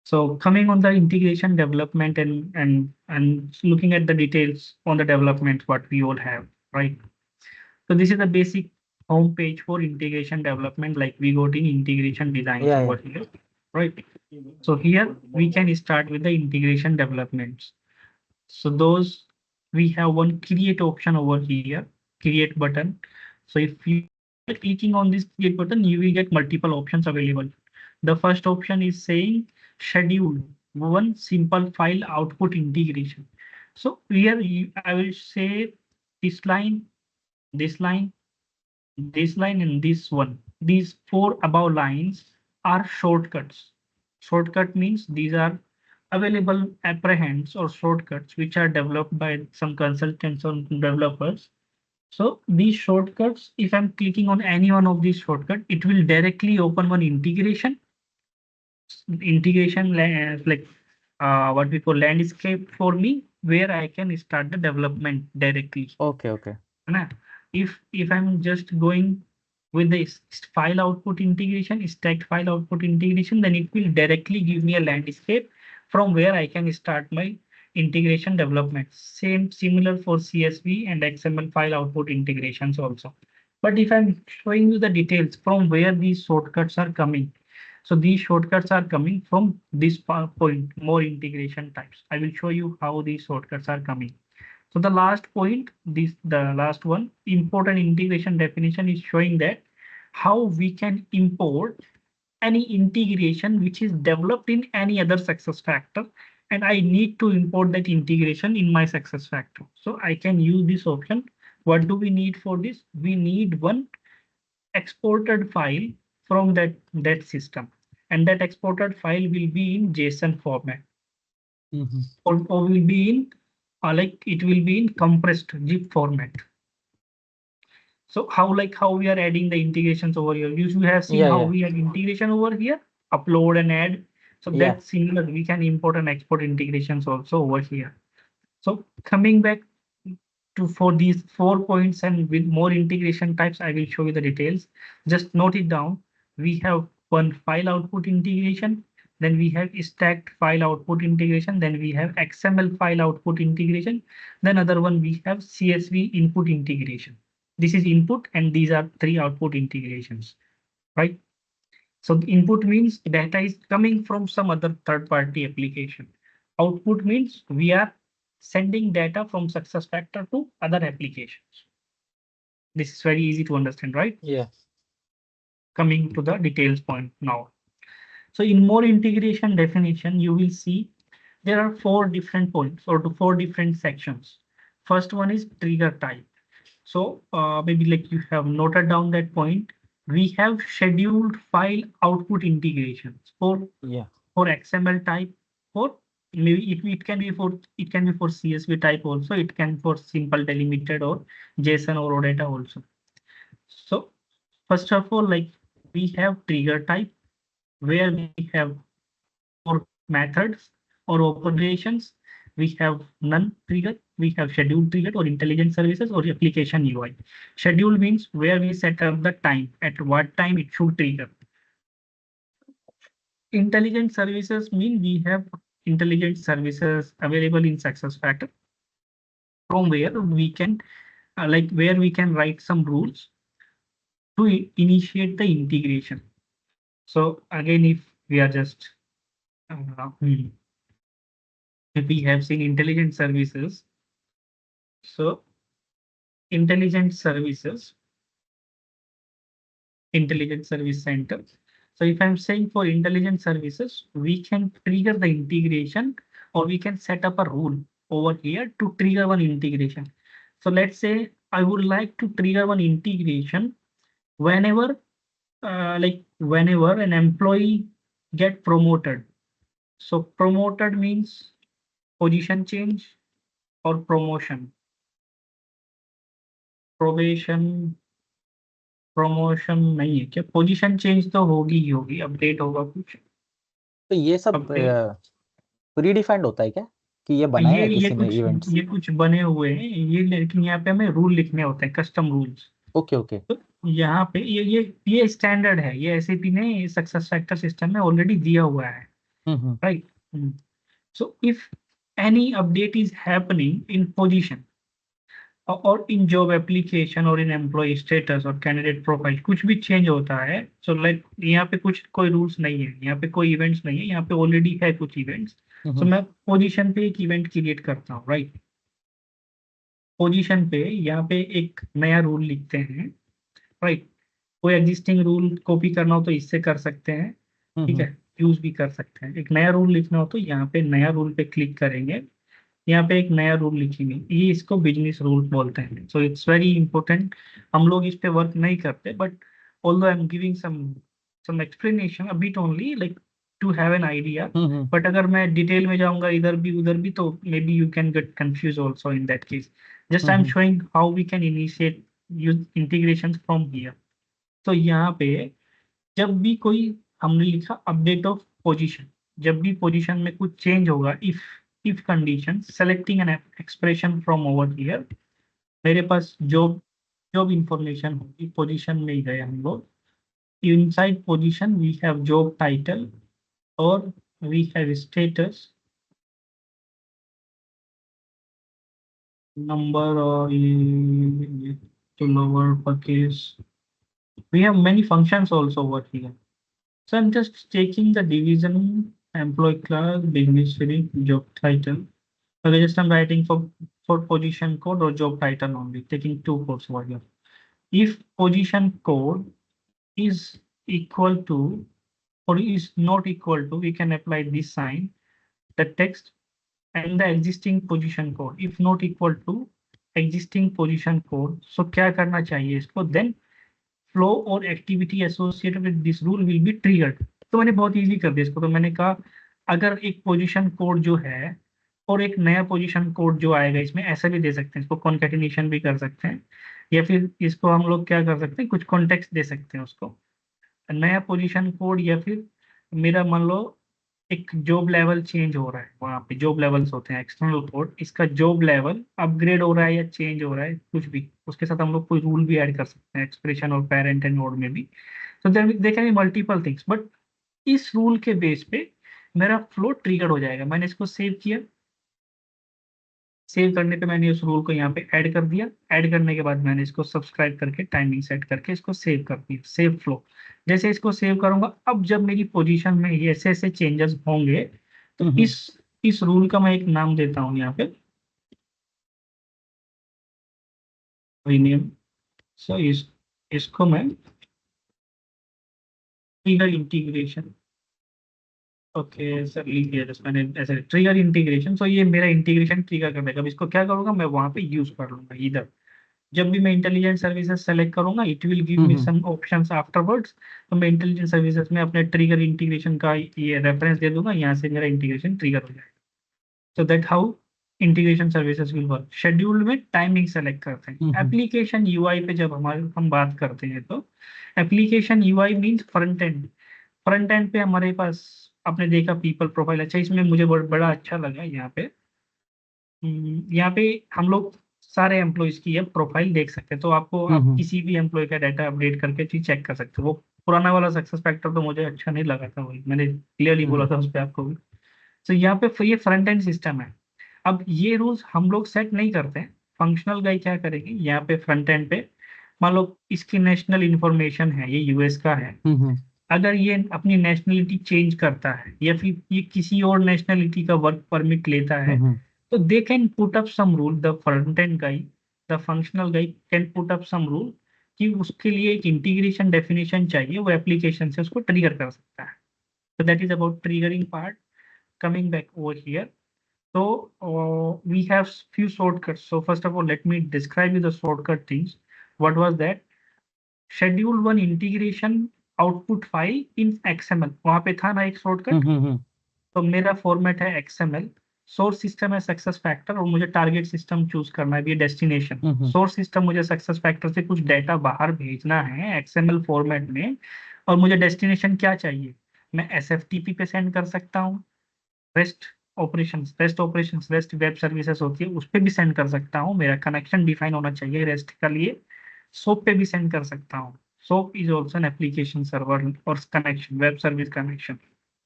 So coming on the integration development and looking at the details on the development, what we all have, right? So this is the basic home page for integration development, like we got in integration designs over here, right? So here we can start with the integration developments. So those, we have one create option over here, create button. So if you are clicking on this create button, you will get multiple options available. The first option is saying schedule one simple file output integration. So here I will say this line, this line, this line, and this one. These 4 above lines are shortcuts. Shortcut means these are available apprehends or shortcuts which are developed by some consultants or developers. So these shortcuts, if I'm clicking on any one of these shortcuts, it will directly open one integration like what we call landscape for me, where I can start the development directly. Okay. If I'm just going with the file output integration, stacked file output integration, then it will directly give me a landscape from where I can start my integration development. Similar for CSV and XML file output integrations also. But if I'm showing you the details from where these shortcuts are coming, so these shortcuts are coming from this point, more integration types. I will show you how these shortcuts are coming. So the last point, the last one, import and integration definition, is showing that how we can import any integration which is developed in any other success factor, and I need to import that integration in my success factor. So I can use this option. What do we need for this? We need one exported file from that system, and that exported file will be in JSON format, or will be in like it will be in compressed zip format. So how we are adding the integrations over here? You have seen how we add integration over here, upload and add. So that's similar. We can import and export integrations also over here. So coming back to for these 4 points and with more integration types, I will show you the details. Just note it down. We have one file output integration, then we have stacked file output integration, then we have XML file output integration, then other one we have CSV input integration. This is input, and these are 3 output integrations, right? So the input means data is coming from some other third-party application. Output means we are sending data from SuccessFactors to other applications. This is very easy to understand, right? Yeah. Coming to the details point now. So in more integration definition, you will see there are 4 different points or 4 different sections. First one is trigger type. So maybe like you have noted down that point. We have scheduled file output integrations Yeah. for XML type, for maybe it can be for CSV type also. It can for simple delimited or JSON or OData also. So first of all, like we have trigger type where we have 4 methods or operations. We have none trigger, we have scheduled trigger or intelligent services or application UI. Schedule means where we set up the time, at what time it should trigger. Intelligent services mean we have intelligent services available in SuccessFactors from where we can where we can write some rules to initiate the integration. So again, if we are just if we have seen intelligent services, so intelligent services, intelligent service center. So if I'm saying for intelligent services, we can trigger the integration or we can set up a rule over here to trigger one integration. So let's say I would like to trigger one integration whenever whenever an employee get promoted. So promoted means position change or promotion. Probation, promotion नहीं है क्या? Position change तो होगी ही होगी, update होगा कुछ, तो ये सब अपडेट। प्री डिफाइंड होता है क्या, कि ये बनाए हैं किसी ने इवेंट्स? ये कुछ बने हुए हैं ये, लेकिन यहाँ पे हमें रूल लिखने होते हैं, कस्टम रूल्स। Okay okay. तो यहाँ पे ये स्टैंडर्ड है, ये एसएपी ने सक्सेस फैक्टर सिस्टम में ऑलरेडी दिया हुआ है, right. So if any update is happening in position और इन जॉब एप्लीकेशन और इन एम्प्लॉय स्टेटस और कैंडिडेट प्रोफाइल कुछ भी चेंज होता है, सो लाइक यहाँ पे कुछ कोई रूल्स नहीं है, यहाँ पे कोई इवेंट्स नहीं है, यहाँ पे ऑलरेडी है कुछ इवेंट्स। सो मैं पोजीशन पे एक इवेंट क्रिएट करता हूँ, राइट। पोजीशन पे यहाँ पे एक नया रूल लिखते हैं, राइट। कोई एग्जिस्टिंग रूल कॉपी करना हो तो इससे कर सकते हैं, ठीक है, यूज भी कर सकते हैं। एक नया रूल लिखना हो तो यहाँ पे नया रूल पे क्लिक करेंगे, यहाँ पे एक नया रूल लिखेंगे, ये इसको बिजनेस रूल बोलते हैं। So it's very important. हम लोग इस पे वर्क नहीं करते, but although I am giving some explanation a bit only, like to have an idea. But अगर मैं डिटेल में जाऊंगा इधर भी उधर भी, तो maybe you can get confuse also in that case. Just I am showing how we can initiate use integration from here. तो यहाँ पे जब भी कोई, हमने लिखा अपडेट ऑफ पोजीशन, जब भी पोजीशन में कुछ चेंज होगा, if condition selecting an expression from over here, मेरे पास जॉब जॉब इंफॉर्मेशन होगी, पोजीशन में ही गए हम लोग। Inside position we have job title और वी हैव स्टेटस, नंबर और ये to lower uppercase. We have many functions also over here. So I'm just taking the division, employee class, business unit, job title. Okay, just I'm writing for position code or job title only, taking 2 codes over here. If position code is equal to or is not equal to, we can apply this sign, the text and the existing position code. If not equal to existing position code, so क्या करना चाहिए इसको? Then flow और activity associated with this rule will be triggered. तो मैंने बहुत easy कर दिया इसको। तो मैंने कहा अगर एक पोजीशन कोड जो है और एक नया पोजीशन कोड जो आएगा, इसमें ऐसा भी दे सकते हैं, इसको कॉन्कैटिनेशन भी कर सकते हैं, या फिर इसको हम लोग क्या कर सकते हैं, कुछ कॉन्टेक्स्ट दे सकते हैं उसको। नया पोजीशन कोड या फिर मेरा मान लो एक जॉब लेवल चेंज हो रहा है, वहाँ पे जॉब लेवल्स होते हैं एक्सटर्नल कोड, इसका जॉब लेवल अपग्रेड हो रहा है या चेंज हो रहा है कुछ भी, उसके साथ हम लोग कोई रूल भी ऐड कर सकते हैं एक्सप्रेशन और पेरेंट एंड नोड में भी। तो they can be multiple things, but इस रूल के बेस पे मेरा फ्लो ट्रिगर हो जाएगा। मैंने इसको सेव किया, सेव करने पे मैंने उस रूल को यहाँ पे ऐड कर दिया, ऐड करने के बाद मैंने इसको सब्सक्राइब करके टाइमिंग सेट करके इसको सेव कर दिया, सेव फ्लो। जैसे इसको सेव करूंगा, अब जब मेरी पोजीशन में ये ऐसे ऐसे चेंजेस होंगे, तो इस रूल का मैं एक नाम देता हूँ यहाँ पे, रीनेम। सो इसको मैं ट्रिगर इंटीग्रेशन ओके सर, लीजिए जस्ट मैंने ऐसे ट्रिगर इंटीग्रेशन, सो ये मेरा इंटीग्रेशन ट्रिगर कर देगा। अब इसको क्या करूंगा, मैं वहां पे यूज कर लूंगा इधर। जब भी मैं इंटेलिजेंट सर्विसेज सेलेक्ट करूंगा, it will give me hmm some options afterwards. तो मैं इंटेलिजेंट सर्विसेज में अपने ट्रिगर इंटीग्रेशन का ये रेफरेंस दे दूंगा, यहाँ से मेरा इंटीग्रेशन ट्रिगर हो जाएगा। So that how integration services will work. Schedule में टाइमिंग सेलेक्ट करते हैं। हम्म एप्लीकेशन यूआई पे जब हम बात करते हैं, तो application UI means front end. Front end पे हमारे पास आपने देखा पीपल प्रोफाइल। अच्छा, इसमें मुझे बड़ा अच्छा लगा यहाँ पे। यहाँ पे हम लोग सारे एम्प्लॉयज की ये प्रोफाइल देख सकते हैं। तो आपको आप हम्म किसी भी एम्प्लॉय का डाटा अपडेट करके चीज चेक कर सकते हो। वो पुराना वाला सक्सेस फैक्टर तो मुझे अच्छा नहीं लगा था, वही मैंने क्लियरली बोला हम्म था उस पर आपको भी। तो यहाँ पे ये फ्रंट एंड सिस्टम है। अब ये रूल्स हम लोग सेट नहीं करते हैं। फंक्शनल गाई क्या करेंगे, यहाँ पे फ्रंट एंड पे मान लो इसकी नेशनल इंफॉर्मेशन है, ये यूएस का है। हम्म अगर ये अपनी नेशनलिटी चेंज करता है या फिर ये किसी और नेशनलिटी का वर्क परमिट लेता है, हम्म तो they can put up sum rule. The front end गाई, द फंक्शनल गाई can put up sum rule कि उसके लिए एक इंटीग्रेशन डेफिनेशन चाहिए, वो एप्लीकेशन से उसको ट्रिगर कर सकता है। तो that is about triggering part. Coming back over here, so we have few shortcuts. So first of all, let me describe you the shortcut things. What was that? Schedule one integration output file in XML। वहां पे था ना एक shortcut. हम्म तो मेरा format है XML। Source system है success factor, और मुझे टारगेट सिस्टम चूज करना है, ये डेस्टिनेशन। हम्म सोर्स सिस्टम मुझे सक्सेस फैक्टर से कुछ डाटा बाहर भेजना है XML फॉर्मेट में। और मुझे डेस्टिनेशन क्या चाहिए, मैं SFTP पे सेंड कर सकता हूँ। रेस्ट वेब सर्विसेज होती है, उस पर भी सेंड कर सकता हूँ। मेरा कनेक्शन डिफाइन होना चाहिए रेस्ट के लिए। सोप पे भी सेंड कर सकता हूँ। Soap is also an application server और कनेक्शन, वेब सर्विस कनेक्शन।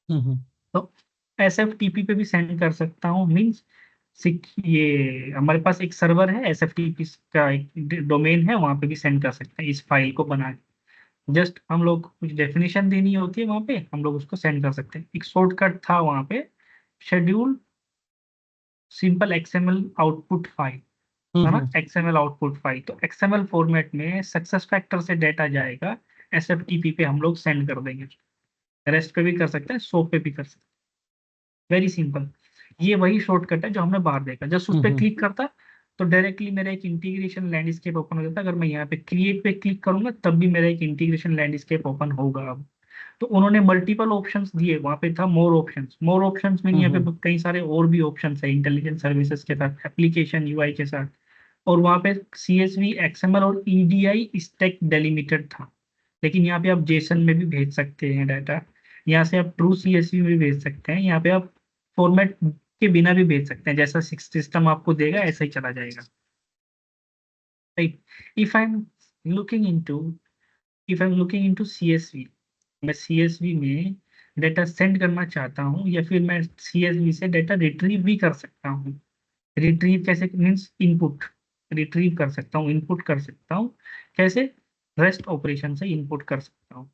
हम्म तो SFTP पे भी सेंड कर सकता हूँ। मीन्स ये हमारे पास एक सर्वर है, SFTP का एक डोमेन है, वहां पे भी सेंड कर सकते हैं इस फाइल को बना के। जस्ट हम लोग कुछ डेफिनेशन देनी होती है, वहां पे हम लोग उसको सेंड कर सकते हैं। एक शॉर्टकट था वहां पे, schedule simple XML output file, है ना। हम्म XML आउटपुट फाइल, तो XML फॉर्मेट में सक्सेस फैक्टर से डेटा जाएगा, SFTP पे हम लोग सेंड कर देंगे। रेस्ट पे भी कर सकते हैं, सोप पे भी कर सकते हैं। Very simple. ये वही शॉर्टकट है जो हमने बाहर देखा। जस्ट उस पर हम्म क्लिक करता तो डायरेक्टली मेरा एक इंटीग्रेशन लैंडस्केप ओपन हो जाता। अगर मैं यहाँ पे क्रिएट पे क्लिक करूंगा तब भी मेरा एक इंटीग्रेशन लैंडस्केप ओपन होगा अब। तो उन्होंने मल्टीपल ऑप्शंस दिए, वहां पे था मोर ऑप्शंस में, यहाँ पे कई सारे और भी ऑप्शंस है इंटेलिजेंट सर्विसेज के साथ, एप्लीकेशन यूआई के साथ। और वहां पे CSV, XML और EDI स्टैक डेलिमिटेड था। लेकिन यहाँ पे आप जेसन में भी भेज सकते हैं डाटा। यहाँ से आप ट्रू CSV में भी भेज सकते हैं। यहाँ पे आप फॉर्मेट के बिना भी भेज सकते हैं, जैसा सिस्टम आपको देगा ऐसा ही चला जाएगा। Right. If I am looking into if I am looking into CSV, मैं CSV में डेटा सेंड करना चाहता हूँ, या फिर मैं CSV से डेटा रिट्रीव भी कर सकता हूँ। रिट्रीव कैसे, मीन्स इनपुट रिट्रीव कर सकता हूँ, इनपुट कर सकता हूँ। कैसे, रेस्ट ऑपरेशन से इनपुट कर सकता हूँ।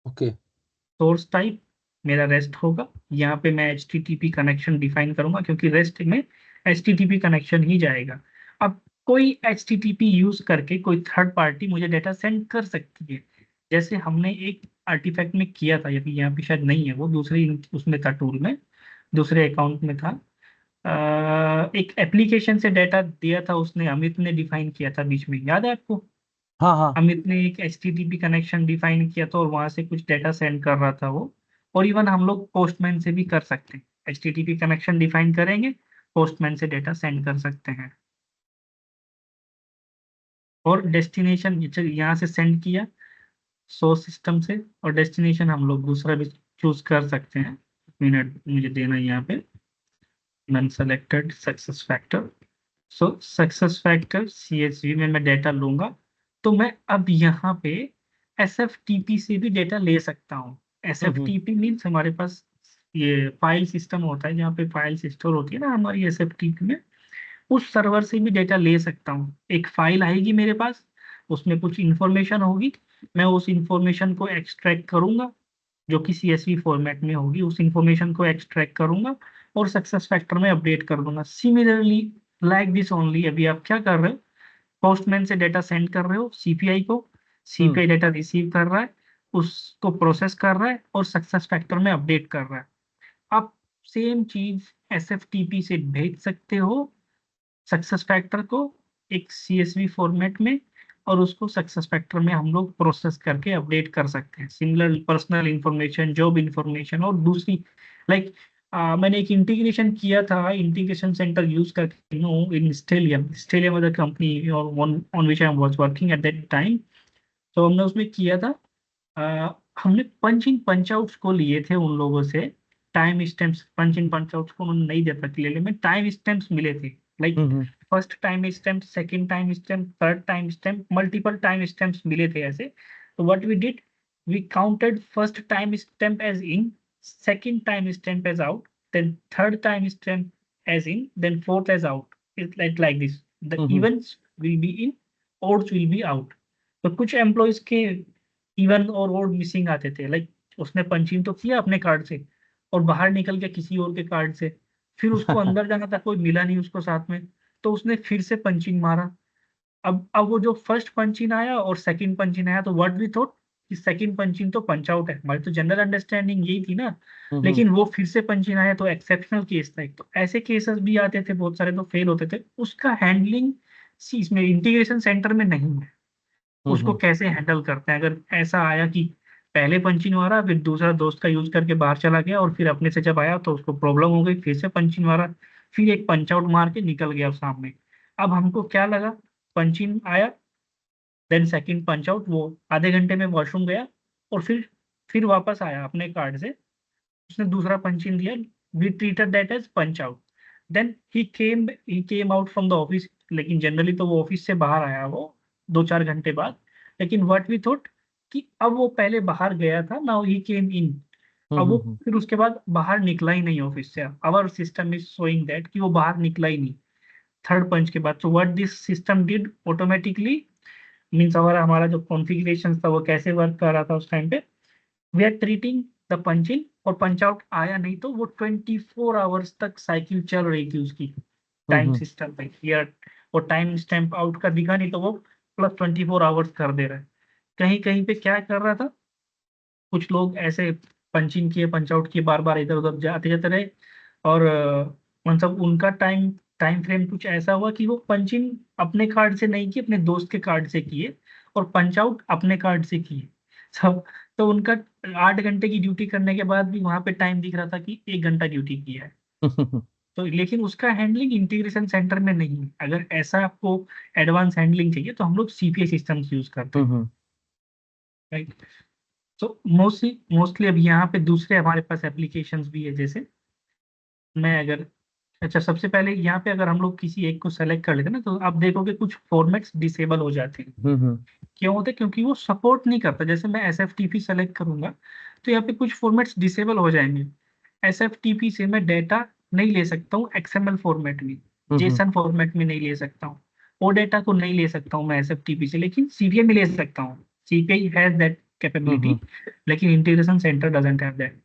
ओके सोर्स टाइप मेरा रेस्ट होगा। यहाँ पे मैं HTTP कनेक्शन डिफाइन करूंगा, क्योंकि रेस्ट में HTTP कनेक्शन ही जाएगा। अब कोई HTTP यूज करके कोई थर्ड पार्टी मुझे डेटा सेंड कर सकती है, जैसे हमने एक आर्टिफैक्ट में किया था। अभी यहाँ पे शायद नहीं है, वो दूसरे उसमें था, टूल में दूसरे अकाउंट में था। एक एप्लीकेशन से डाटा दिया था उसने, अमित ने डिफाइन किया था बीच में, याद है आपको। हाँ हाँ अमित ने एक HTTP कनेक्शन डिफाइन किया था और वहां से कुछ डेटा सेंड कर रहा था वो। और इवन हम लोग पोस्टमैन से भी कर सकते हैं, HTTP कनेक्शन डिफाइन करेंगे, पोस्टमैन से डेटा सेंड कर सकते हैं। और डेस्टिनेशन यहाँ से सेंड किया सोर्स सिस्टम से, और डेस्टिनेशन हम लोग दूसरा भी चूज कर सकते हैं। मिनट मुझे देना है यहाँ पे, none selected success factor. So success factor CSV में मैं डेटा लूंगा। तो मैं अब यहाँ पे SFTP से भी डेटा ले सकता हूँ। हम्म SFTP मीन्स हमारे पास ये फाइल सिस्टम होता है, जहाँ पे फाइल स्टोर होती है ना हमारी SFTP में। उस सर्वर से भी डेटा ले सकता हूँ। एक फाइल आएगी मेरे पास, उसमें कुछ इंफॉर्मेशन होगी, मैं उस इंफॉर्मेशन को एक्सट्रैक्ट करूंगा, जो कि CSV फॉर्मेट में होगी। उस इंफॉर्मेशन को एक्सट्रैक्ट करूंगा और सक्सेस फैक्टर में अपडेट कर दूंगा। सिमिलरली लाइक दिस ओनली, अभी आप क्या कर रहे हो, पोस्टमैन से डेटा सेंड कर रहे हो CPI को, हम्म CPI डेटा रिसीव कर रहा है, उसको प्रोसेस कर रहा है और सक्सेस फैक्टर में अपडेट कर रहा है। आप सेम चीज SFTP से भेज सकते हो सक्सेस फैक्टर को एक CSV फॉर्मेट में, और उसको सक्सेस फैक्टर में हम लोग प्रोसेस करके अपडेट कर सकते हैं। Similar personal information, job information, और दूसरी लाइक मैंने एक इंटीग्रेशन किया था, इंटीग्रेशन सेंटर यूज करके in Stellium. Stellium was the company on which I was working at that time. तो हमने उसमें किया था, हमने पंच इन पंच आउट्स को लिए थे उन लोगों से। Time stamps, punch in punch outs को उन्होंने नहीं दिया था क्लियरली, में टाइम स्टैम्प्स मिले थे। Like hmm first time stamp, second time stamp, third time stamp, multiple time stamps मिले थे ऐसे। तो what we did, we counted first time stamp as in, second time stamp as out, then third time stamp as in, then fourth as out. It's like this, the hmm events will be in, odds will be out। तो कुछ employees के even और odd missing आते थे। Like उसने punching तो किया अपने कार्ड से, और बाहर निकल गया किसी और के कार्ड से, फिर उसको अंदर जाना था, कोई मिला नहीं उसको साथ में, तो उसने फिर से पंचिंग मारा। अब वो जो फर्स्ट पंचिंग आया और सेकंड पंचिंग आया, तो व्हाट वी थॉट कि सेकंड पंचिंग तो पंच आउट है, हमारी तो जनरल अंडरस्टैंडिंग यही थी ना। हम्म लेकिन वो फिर से पंचिंग आया, तो एक्सेप्शनल केस था एक। तो ऐसे केसेस भी आते थे बहुत सारे, तो फेल होते थे। उसका हैंडलिंग इसमें इंटीग्रेशन सेंटर में नहीं है। उसको हम्म कैसे हैंडल करते हैं अगर ऐसा आया कि पहले पंचिंग मारा, फिर दूसरा दोस्त का यूज करके बाहर चला गया, और फिर अपने से जब आया तो उसको प्रॉब्लम हो गई, फिर से पंचिंग मारा, फिर एक पंच आउट मार के निकल गया सामने। अब हमको क्या लगा, पंचिंग आया, देन सेकंड पंच आउट, वो आधे घंटे में वॉशरूम गया, और फिर वापस आया अपने कार्ड से, उसने दूसरा पंच इन दिया। We treated that as punch out. Then he came out from the office. लेकिन जनरली तो वो ऑफिस से बाहर आया वो 2-4 घंटे बाद। लेकिन व्हाट वी थॉट कि अब वो पहले बाहर गया था, नाउ ही केम इन। अब वो हम्म फिर उसके बाद बाहर निकला ही नहीं ऑफिस से। Our system is showing that कि वो बाहर निकला ही नहीं थर्ड पंच के बाद। So what this system did automatically means, अगर हमारा जो कॉन्फ़िगरेशन था वो कैसे वर्क कर रहा था उस टाइम पे, वी आर ट्रीटिंग द पंच इन, और पंच आउट आया नहीं तो वो 24 आवर्स तक साइकिल चल रही थी उसकी टाइम हम्म सिस्टम पे। यार वो टाइम स्टैम्प आउट का दिखा नहीं तो वो +24 आवर्स कर दे रहा है। कहीं कहीं पे क्या कर रहा था, कुछ लोग ऐसे पंच इन किए, पंच आउट किए, बार बार इधर उधर जाते जाते रहे, और मतलब उनका टाइम टाइम फ्रेम कुछ ऐसा हुआ कि वो पंच इन अपने कार्ड से नहीं किए, अपने दोस्त के कार्ड से किए, और पंच आउट अपने कार्ड से किए। सब तो उनका 8 घंटे की ड्यूटी करने के बाद भी वहां पे टाइम दिख रहा था कि 1 घंटा ड्यूटी किया है। हम्म तो लेकिन उसका हैंडलिंग इंटीग्रेशन सेंटर में नहीं है। अगर ऐसा आपको एडवांस हैंडलिंग चाहिए तो हम लोग CPI सिस्टम्स यूज करते हैं, हम्म राइट। तो मोस्टली अब यहाँ पे दूसरे हमारे पास एप्लीकेशंस भी है। जैसे मैं अगर, अच्छा सबसे पहले यहाँ पे अगर हम लोग किसी एक को सेलेक्ट कर लेते हैं ना, तो आप देखोगे कुछ फॉर्मेट्स डिसेबल हो जाते हैं। हम्म क्यों होते हैं? क्योंकि वो सपोर्ट नहीं करता। जैसे मैं SFTP सेलेक्ट करूंगा, तो यहाँ पे कुछ फॉर्मेट्स डिसेबल हो जाएंगे। SFTP से मैं डेटा नहीं ले सकता हूँ XML फॉर्मेट में, हम्म जेसन फॉर्मेट में नहीं ले सकता हूँ, वो डेटा को नहीं ले सकता हूँ मैं SFTP से, लेकिन CPI में ले सकता हूँ। CPI हैज दैट कैपेबिलिटी, हम्म लेकिन integration centre doesn't have that.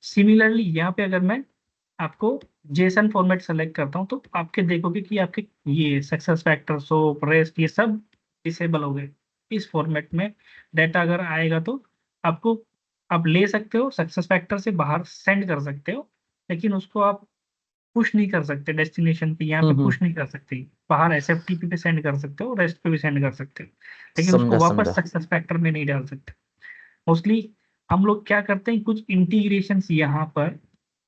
Similarly यहाँ पे अगर मैं आपको जेसन फॉर्मेट सेलेक्ट करता हूँ, तो आपके देखोगे कि आपके ये सक्सेस फैक्टर, सोप, रेस्ट, ये सब डिसेबल हो गए। इस फॉर्मेट में डेटा अगर आएगा तो आपको, आप ले सकते हो सक्सेस फैक्टर से बाहर सेंड कर सकते हो, लेकिन उसको आप पुश नहीं कर सकते डेस्टिनेशन पे, यहाँ पे हम्म पुश नहीं कर सकते। बाहर SFTP पे सेंड कर सकते हो, रेस्ट पे भी सेंड कर सकते हो, लेकिन उसको समझा वापस समझा। सक्सेस फैक्टर में नहीं डाल सकते। मोस्टली हम लोग क्या करते हैं, कुछ इंटीग्रेशंस यहाँ पर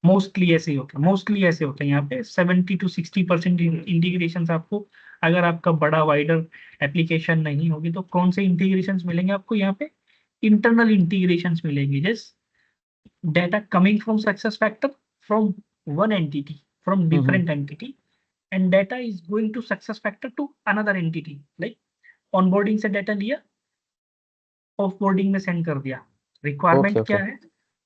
मोस्टली ऐसे ही होता है, मोस्टली ऐसे होते हैं यहाँ पे 70 to 60% इंटीग्रेशंस आपको, अगर आपका बड़ा वाइडर एप्लीकेशन नहीं होगी तो कौन से इंटीग्रेशंस मिलेंगे आपको यहाँ पे, इंटरनल इंटीग्रेशंस मिलेंगे। जैसे data coming from success factor from one entity, from hmm different entity, and data is going to success factor to another entity। like onboarding से data लिया, ऑफ बोर्डिंग में सेंड कर दिया। Okay requirement okay. क्या है,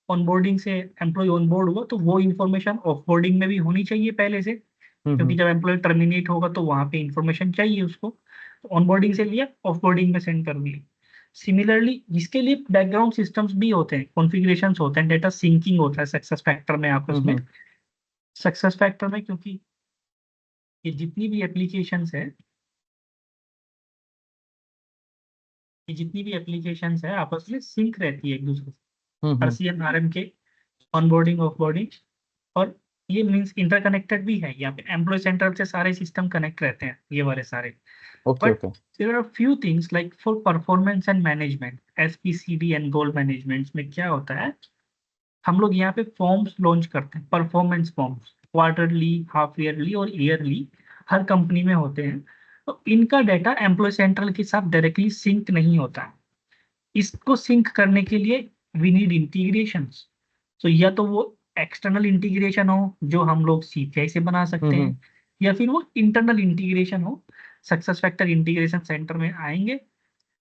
onboarding से employ onboard हुआ तो वो इन्फॉर्मेशन ऑफ बोर्डिंग में भी होनी चाहिए पहले से, क्योंकि हम्म जब एम्प्लॉय टर्मिनेट होगा तो वहां पे इंफॉर्मेशन चाहिए उसको। तो ऑनबोर्डिंग से लिया, ऑफ बोर्डिंग में सेंड कर दिया। सिमिलरली इसके लिए बैकग्राउंड सिस्टम्स भी होते हैं, कॉन्फ़िगरेशंस होते हैं, डेटा सिंकिंग होता है सक्सेस फैक्टर में आपस में। हम्म सक्सेस फैक्टर में क्योंकि ये जितनी भी एप्लीकेशंस है, ये जितनी भी एप्लीकेशंस है आपस में सिंक रहती है एक दूसरे से। हम्म RCM RM के ऑनबोर्डिंग ऑफ बोर्डिंग और ये मीन्स इंटरकनेक्टेड भी है, यहाँ पे एम्प्लॉय सेंटर से सारे सिस्टम कनेक्ट रहते हैं ये वाले सारे। Okay but okay. There are few things like for performance and management, SPCD and goal management में क्या होता है, हम लोग यहाँ पे फॉर्म्स लॉन्च करते हैं, performance forms, quarterly, half yearly और ईयरली हर कंपनी में होते हैं। तो इनका डाटा एम्प्लॉय सेंट्रल के साथ डायरेक्टली सिंक नहीं होता है। इसको सिंक करने के लिए वी नीड इंटीग्रेशंस। तो या तो वो एक्सटर्नल इंटीग्रेशन हो जो हम लोग सीपीआई से बना सकते हम्म। हैं, या फिर वो इंटरनल इंटीग्रेशन हो, सक्सेस फैक्टर इंटीग्रेशन सेंटर में आएंगे,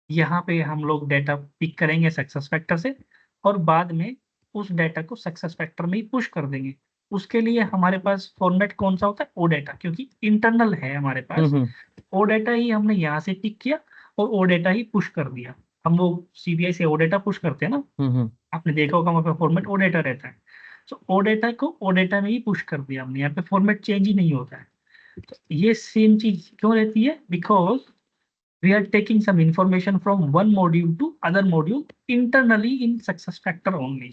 यहाँ पे हम लोग डेटा पिक करेंगे सक्सेस फैक्टर से, और बाद में उस डेटा को सक्सेस फैक्टर में ही पुश कर देंगे। उसके लिए हमारे पास फॉर्मेट कौन सा होता है, ओ डेटा, क्योंकि इंटरनल है हमारे पास। हम्म। ओ डेटा ही हमने यहाँ से पिक किया और ओ डेटा ही पुश कर दिया। हम वो सीबीआई से ओ डेटा पुश करते हैं ना, हम्म। आपने देखा होगा वहाँ पे फॉर्मेट ओ डेटा रहता है। तो ओ डेटा को ओ डेटा में ही पुश कर दिया हमने, यहाँ पे फॉर्मेट चेंज ही नहीं होता है। तो ये सेम चीज क्यों रहती है, because we are taking some information from one module to other module internally in success factor only,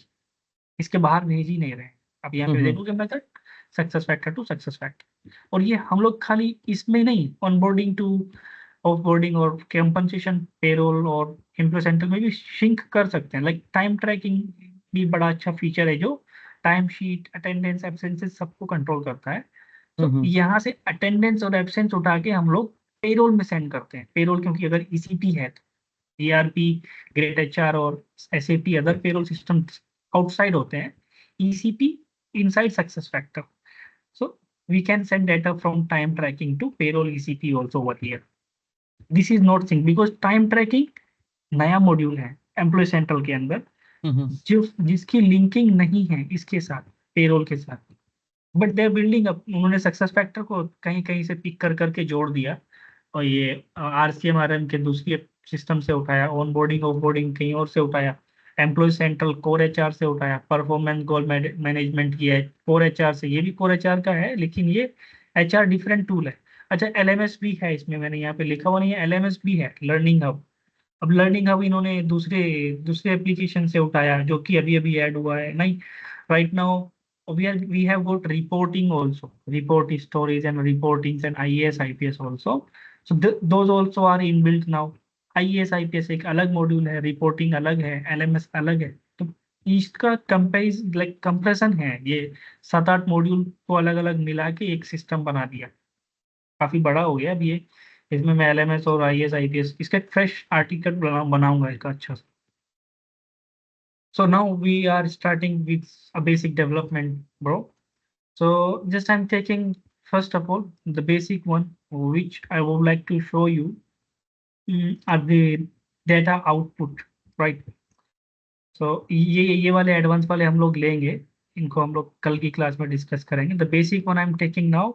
इसके बाहर भेज ही नहीं रहे। अब यहाँ पे हम्म। देखोगे method, success factor to success factor. और ये हम लोग खाली इसमें नहीं, ऑनबोर्डिंग टू ऑफबोर्डिंग और कंपनसेशन, पेरोल और एम्प्लॉय सेंटर में भी सिंक कर सकते हैं। लाइक टाइम ट्रैकिंग भी बड़ा अच्छा फीचर है जो टाइम शीट, अटेंडेंस, एब्सेंसेस सबको कंट्रोल करता है। तो हम्म। यहाँ से अटेंडेंस और एब्सेंस उठा के हम लोग पेरोल में सेंड करते हैं। पेरोल क्योंकि अगर ईसीपी है तो ईआरपी, ग्रेट एचआर और SAP other payroll system outside होते हैं, ECP inside success factor. So we can send data from time tracking to payroll ECP also over here. This is not sync because time tracking नया module है employee central के अंदर, हम्म। जो जिसकी linking नहीं है इसके साथ, पेरोल के साथ। But they are building up, उन्होंने सक्सेस फैक्टर को कहीं कहीं से पिक कर करके जोड़ दिया, और ये आरसीएम आरएम के दूसरी सिस्टम से उठाया, ऑन बोर्डिंग ऑफ बोर्डिंग कहीं और से उठाया, एम्प्लॉय सेंट्रल कोर एचआर से उठाया, परफॉर्मेंस गोल मैनेजमेंट किया है कोर एचआर से, ये भी कोर एचआर का है लेकिन ये एचआर डिफरेंट टूल है। अच्छा एलएमएस भी है इसमें, मैंने यहाँ पे लिखा हुआ नहीं है, एलएमएस भी है, लर्निंग हब। अब लर्निंग हब इन्होंने दूसरे दूसरे एप्लीकेशन से उठाया जो कि अभी अभी ऐड हुआ है नहीं, right now we have got reporting also, report stories and reportings and IAS IPS also, so those also are inbuilt now। IAS IPS एक अलग मॉड्यूल है, रिपोर्टिंग अलग है, एलएमएस अलग है। तो इसका कंपेज लाइक कंप्रेशन है ये, 7-8 मॉड्यूल को अलग अलग मिला के एक सिस्टम बना दिया, काफी बड़ा हो गया अब ये। इसमें मैं एलएमएस और आईएएस आईपीएस इसका एक फ्रेश आर्टिकल बनाऊंगा इसका अच्छा सा। So now we are starting with a basic development, bro. So just I'm taking first of all the basic one, which I would like to show you, are the data output, right? So ये वाले advance वाले हम लोग लेंगे, इनको हम लोग कल की क्लास में डिस्कस करेंगे। The basic one I am taking now,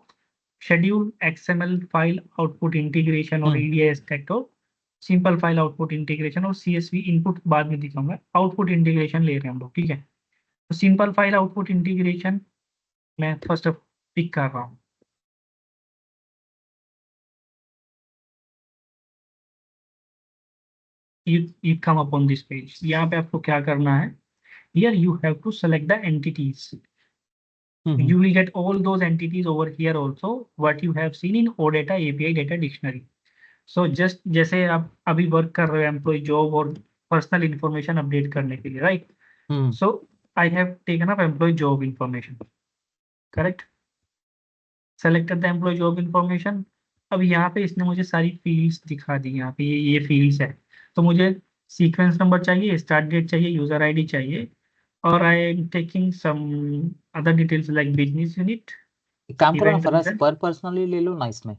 schedule XML file output integration और हम्म। ईडीएस टेक्टो, सिंपल फाइल आउटपुट इंटीग्रेशन और सीएसवी इनपुट बाद में दिखाऊंगा। आउटपुट इंटीग्रेशन ले रहे हैं हम लोग, ठीक है। तो सिंपल फाइल आउटपुट इंटीग्रेशन मैं फर्स्ट पिक कर रहा हूँ। you come up on this page, यहाँ पे आपको क्या करना है, here you have to select the entities, hmm. you will get all those entities over here also what you have seen in OData API data dictionary। so just जैसे आप अभी work कर रहे हो एम्प्लॉय जॉब और personal information update करने के लिए, right. Hmm. So I have taken up employee job information, correct, selected the employee job information. अब यहाँ पे इसने मुझे सारी फील्ड्स दिखा दी, यहाँ पे ये फील्ड्स है। तो मुझे सीक्वेंस नंबर चाहिए, स्टार्ट डेट चाहिए, यूजर आईडी चाहिए, और I am taking some other details like business unit, एक काम करो ना इवेंट फराज, रीजन। पर पर्सनली ले लो ना इसमें।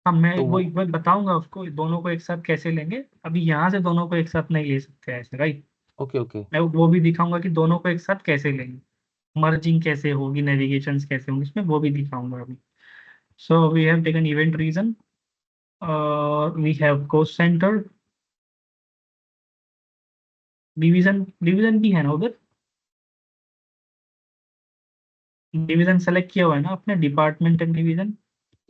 हाँ मैं तो वो एक बार बताऊंगा उसको, दोनों को एक साथ कैसे लेंगे। अभी यहाँ से दोनों को एक साथ नहीं ले सकते ऐसे, राइट। Okay okay. मैं वो भी दिखाऊंगा कि दोनों को एक साथ कैसे लेंगे, मर्जिंग कैसे होगी, नेविगेशंस कैसे होंगे इसमें, वो भी दिखाऊंगा अभी। So we have taken event reason, we have cost center, division, division भी है ना उधर, डिवीजन सेलेक्ट किया हुआ है ना आपने, डिपार्टमेंट एंड डिवीजन।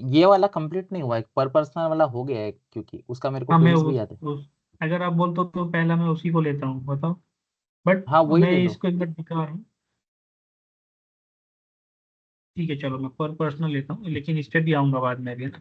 ये वाला कंप्लीट नहीं हुआ है, पर पर्सनल वाला हो गया है क्योंकि उसका मेरे को हाँ मैं फील्ड्स भी याद है। अगर आप बोलते हो तो पहला मैं उसी को लेता हूँ, बताओ। बट हाँ वही मैं ले लो। इसको एक बार दिखा रहा हूँ। ठीक है, चलो मैं पर पर्सनल लेता हूँ, लेकिन इस पे भी आऊंगा बाद में भी ना।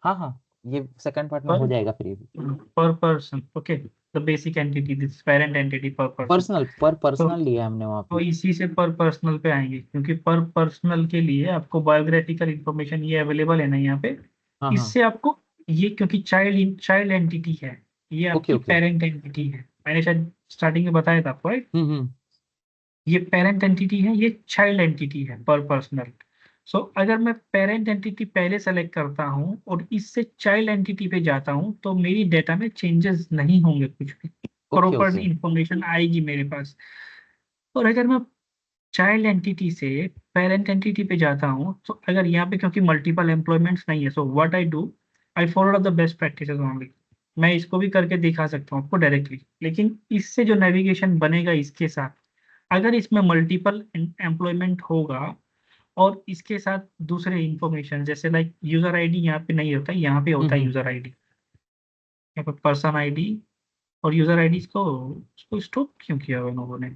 हाँ हाँ, ये सेकंड पार्ट में पर हो जाएगा फिर ये भी। पर person, okay, the basic entity, this parent entity पर पर्सन। पर तो पर्सनल लिया है हमने वहाँ तो पे। इसी से पर पर्सनल पे आएंगे, क्योंकि पर पर्सनल के लिए आपको बायोग्राफिकल इंफॉर्मेशन ये अवेलेबल है ना यहाँ पे। हाँ हाँ। इससे आपको ये, क्योंकि चाइल्ड चाइल्ड एंटिटी है, ये ओके आपकी ओके। पेरेंट एंटिटी है, मैंने शायद स्टार्टिंग में बताया था आपको, right? हम्म। ये पेरेंट एंटिटी है, ये चाइल्ड एंटिटी है पर पर्सनल। सो अगर मैं पेरेंट एंटिटी पहले सेलेक्ट करता हूँ और इससे चाइल्ड एंटिटी पे जाता हूँ, तो मेरी डेटा में चेंजेस नहीं होंगे कुछ भी, ओके प्रॉपर ओके। इंफॉर्मेशन आएगी मेरे पास। और अगर मैं चाइल्ड एंटिटी से पेरेंट एंटिटी पे जाता हूँ, तो अगर यहाँ पे क्योंकि मल्टीपल एम्प्लॉयमेंट्स नहीं है, so what I do, I follow the best practices only. मैं इसको भी करके दिखा सकता हूँ आपको डायरेक्टली, लेकिन इससे जो नेविगेशन बनेगा इसके साथ, अगर इसमें मल्टीपल एम्प्लॉयमेंट होगा और इसके साथ दूसरे इंफॉर्मेशन जैसे लाइक यूजर आईडी यहाँ पे नहीं होता, यहाँ पे होता है हम्म। यूजर आईडी, यहाँ पे पर्सन आईडी और यूजर आईडी को उसको स्टॉप क्यों किया हुआ इन लोगों ने।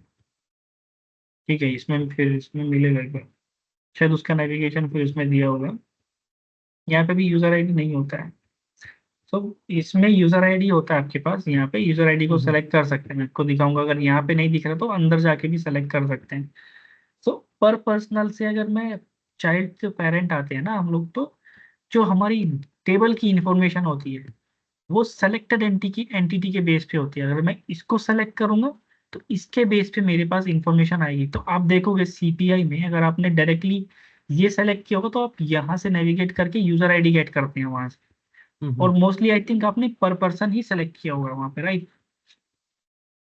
ठीक है, इसमें फिर इसमें मिलेगा एक बार, शायद उसका नेविगेशन फिर इसमें दिया होगा। यहाँ पे भी यूजर आईडी नहीं होता है। तो इसमें यूजर आईडी होता है आपके पास, यहाँ पे यूजर आईडी को हम्म। सेलेक्ट कर सकते हैं, मैं आपको दिखाऊंगा, अगर यहाँ पे नहीं दिख रहा तो अंदर जाके भी सेलेक्ट कर सकते हैं। सो पर पर्सनल से अगर मैं चाइल्ड के पेरेंट आते हैं ना हम लोग, तो जो हमारी टेबल की इंफॉर्मेशन होती है वो सेलेक्टेड एंटिटी के बेस पे होती है। अगर मैं इसको सेलेक्ट करूंगा तो इसके बेस पे मेरे पास इंफॉर्मेशन आएगी। तो आप देखोगे सीपीआई में अगर आपने डायरेक्टली ये सेलेक्ट किया होगा, तो आप यहाँ से नेविगेट करके यूजर आईडी गेट करते हैं वहां से। और हम्म। मोस्टली आई थिंक आपने पर पर्सन ही सेलेक्ट किया होगा वहां पे, राइट?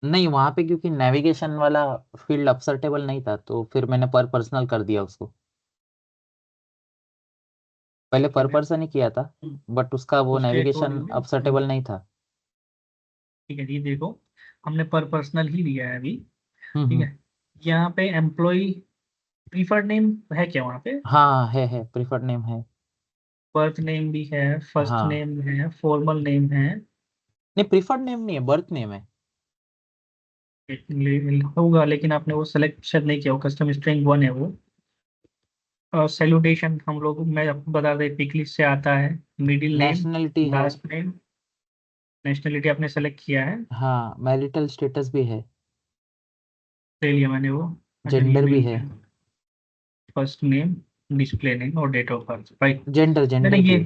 नहीं, वहाँ पे क्योंकि नेविगेशन वाला फील्ड अपसर्टेबल नहीं था, तो फिर मैंने पर पर्सनल कर दिया उसको। पहले पर पर्सन ही किया था, बट उसका वो कुछ डेट हो रही नेविगेशन है। अपसर्टेबल नहीं था। ठीक है, ये देखो, हमने पर पर्सनल ही लिया है अभी। ठीक हम्म। है, यहाँ पे एम्प्लॉय प्रीफर्ड नेम है क्या वहाँ पे? हाँ है, प्रिफर्ड नेम है। बर्थ नेम भी है, फर्स्ट हाँ। नेम है, फॉर्मल नेम है। नहीं, प्रिफर्ड नेम नहीं है, बर्थ नेम है। होगा, लेकिन आपने वो सेलेक्ट शायद नहीं किया, वो कस्टम स्ट्रिंग वन है वो। और सैल्यूटेशन हम लोग, मैं आपको बता दें, पिकलिस्ट से आता है। मिडिल नेम, नेशनलिटी है। लास्ट नेम, नेशनलिटी आपने सेलेक्ट किया है, हाँ, मैरिटल स्टेटस भी है। ले लिया मैंने वो। अच्छा, ये जेंडर मिल भी है। गया। फर्स्ट नेम, डिस्प्ले नेम और date of birth, right? Gender मैंने जेंडर भी ये है।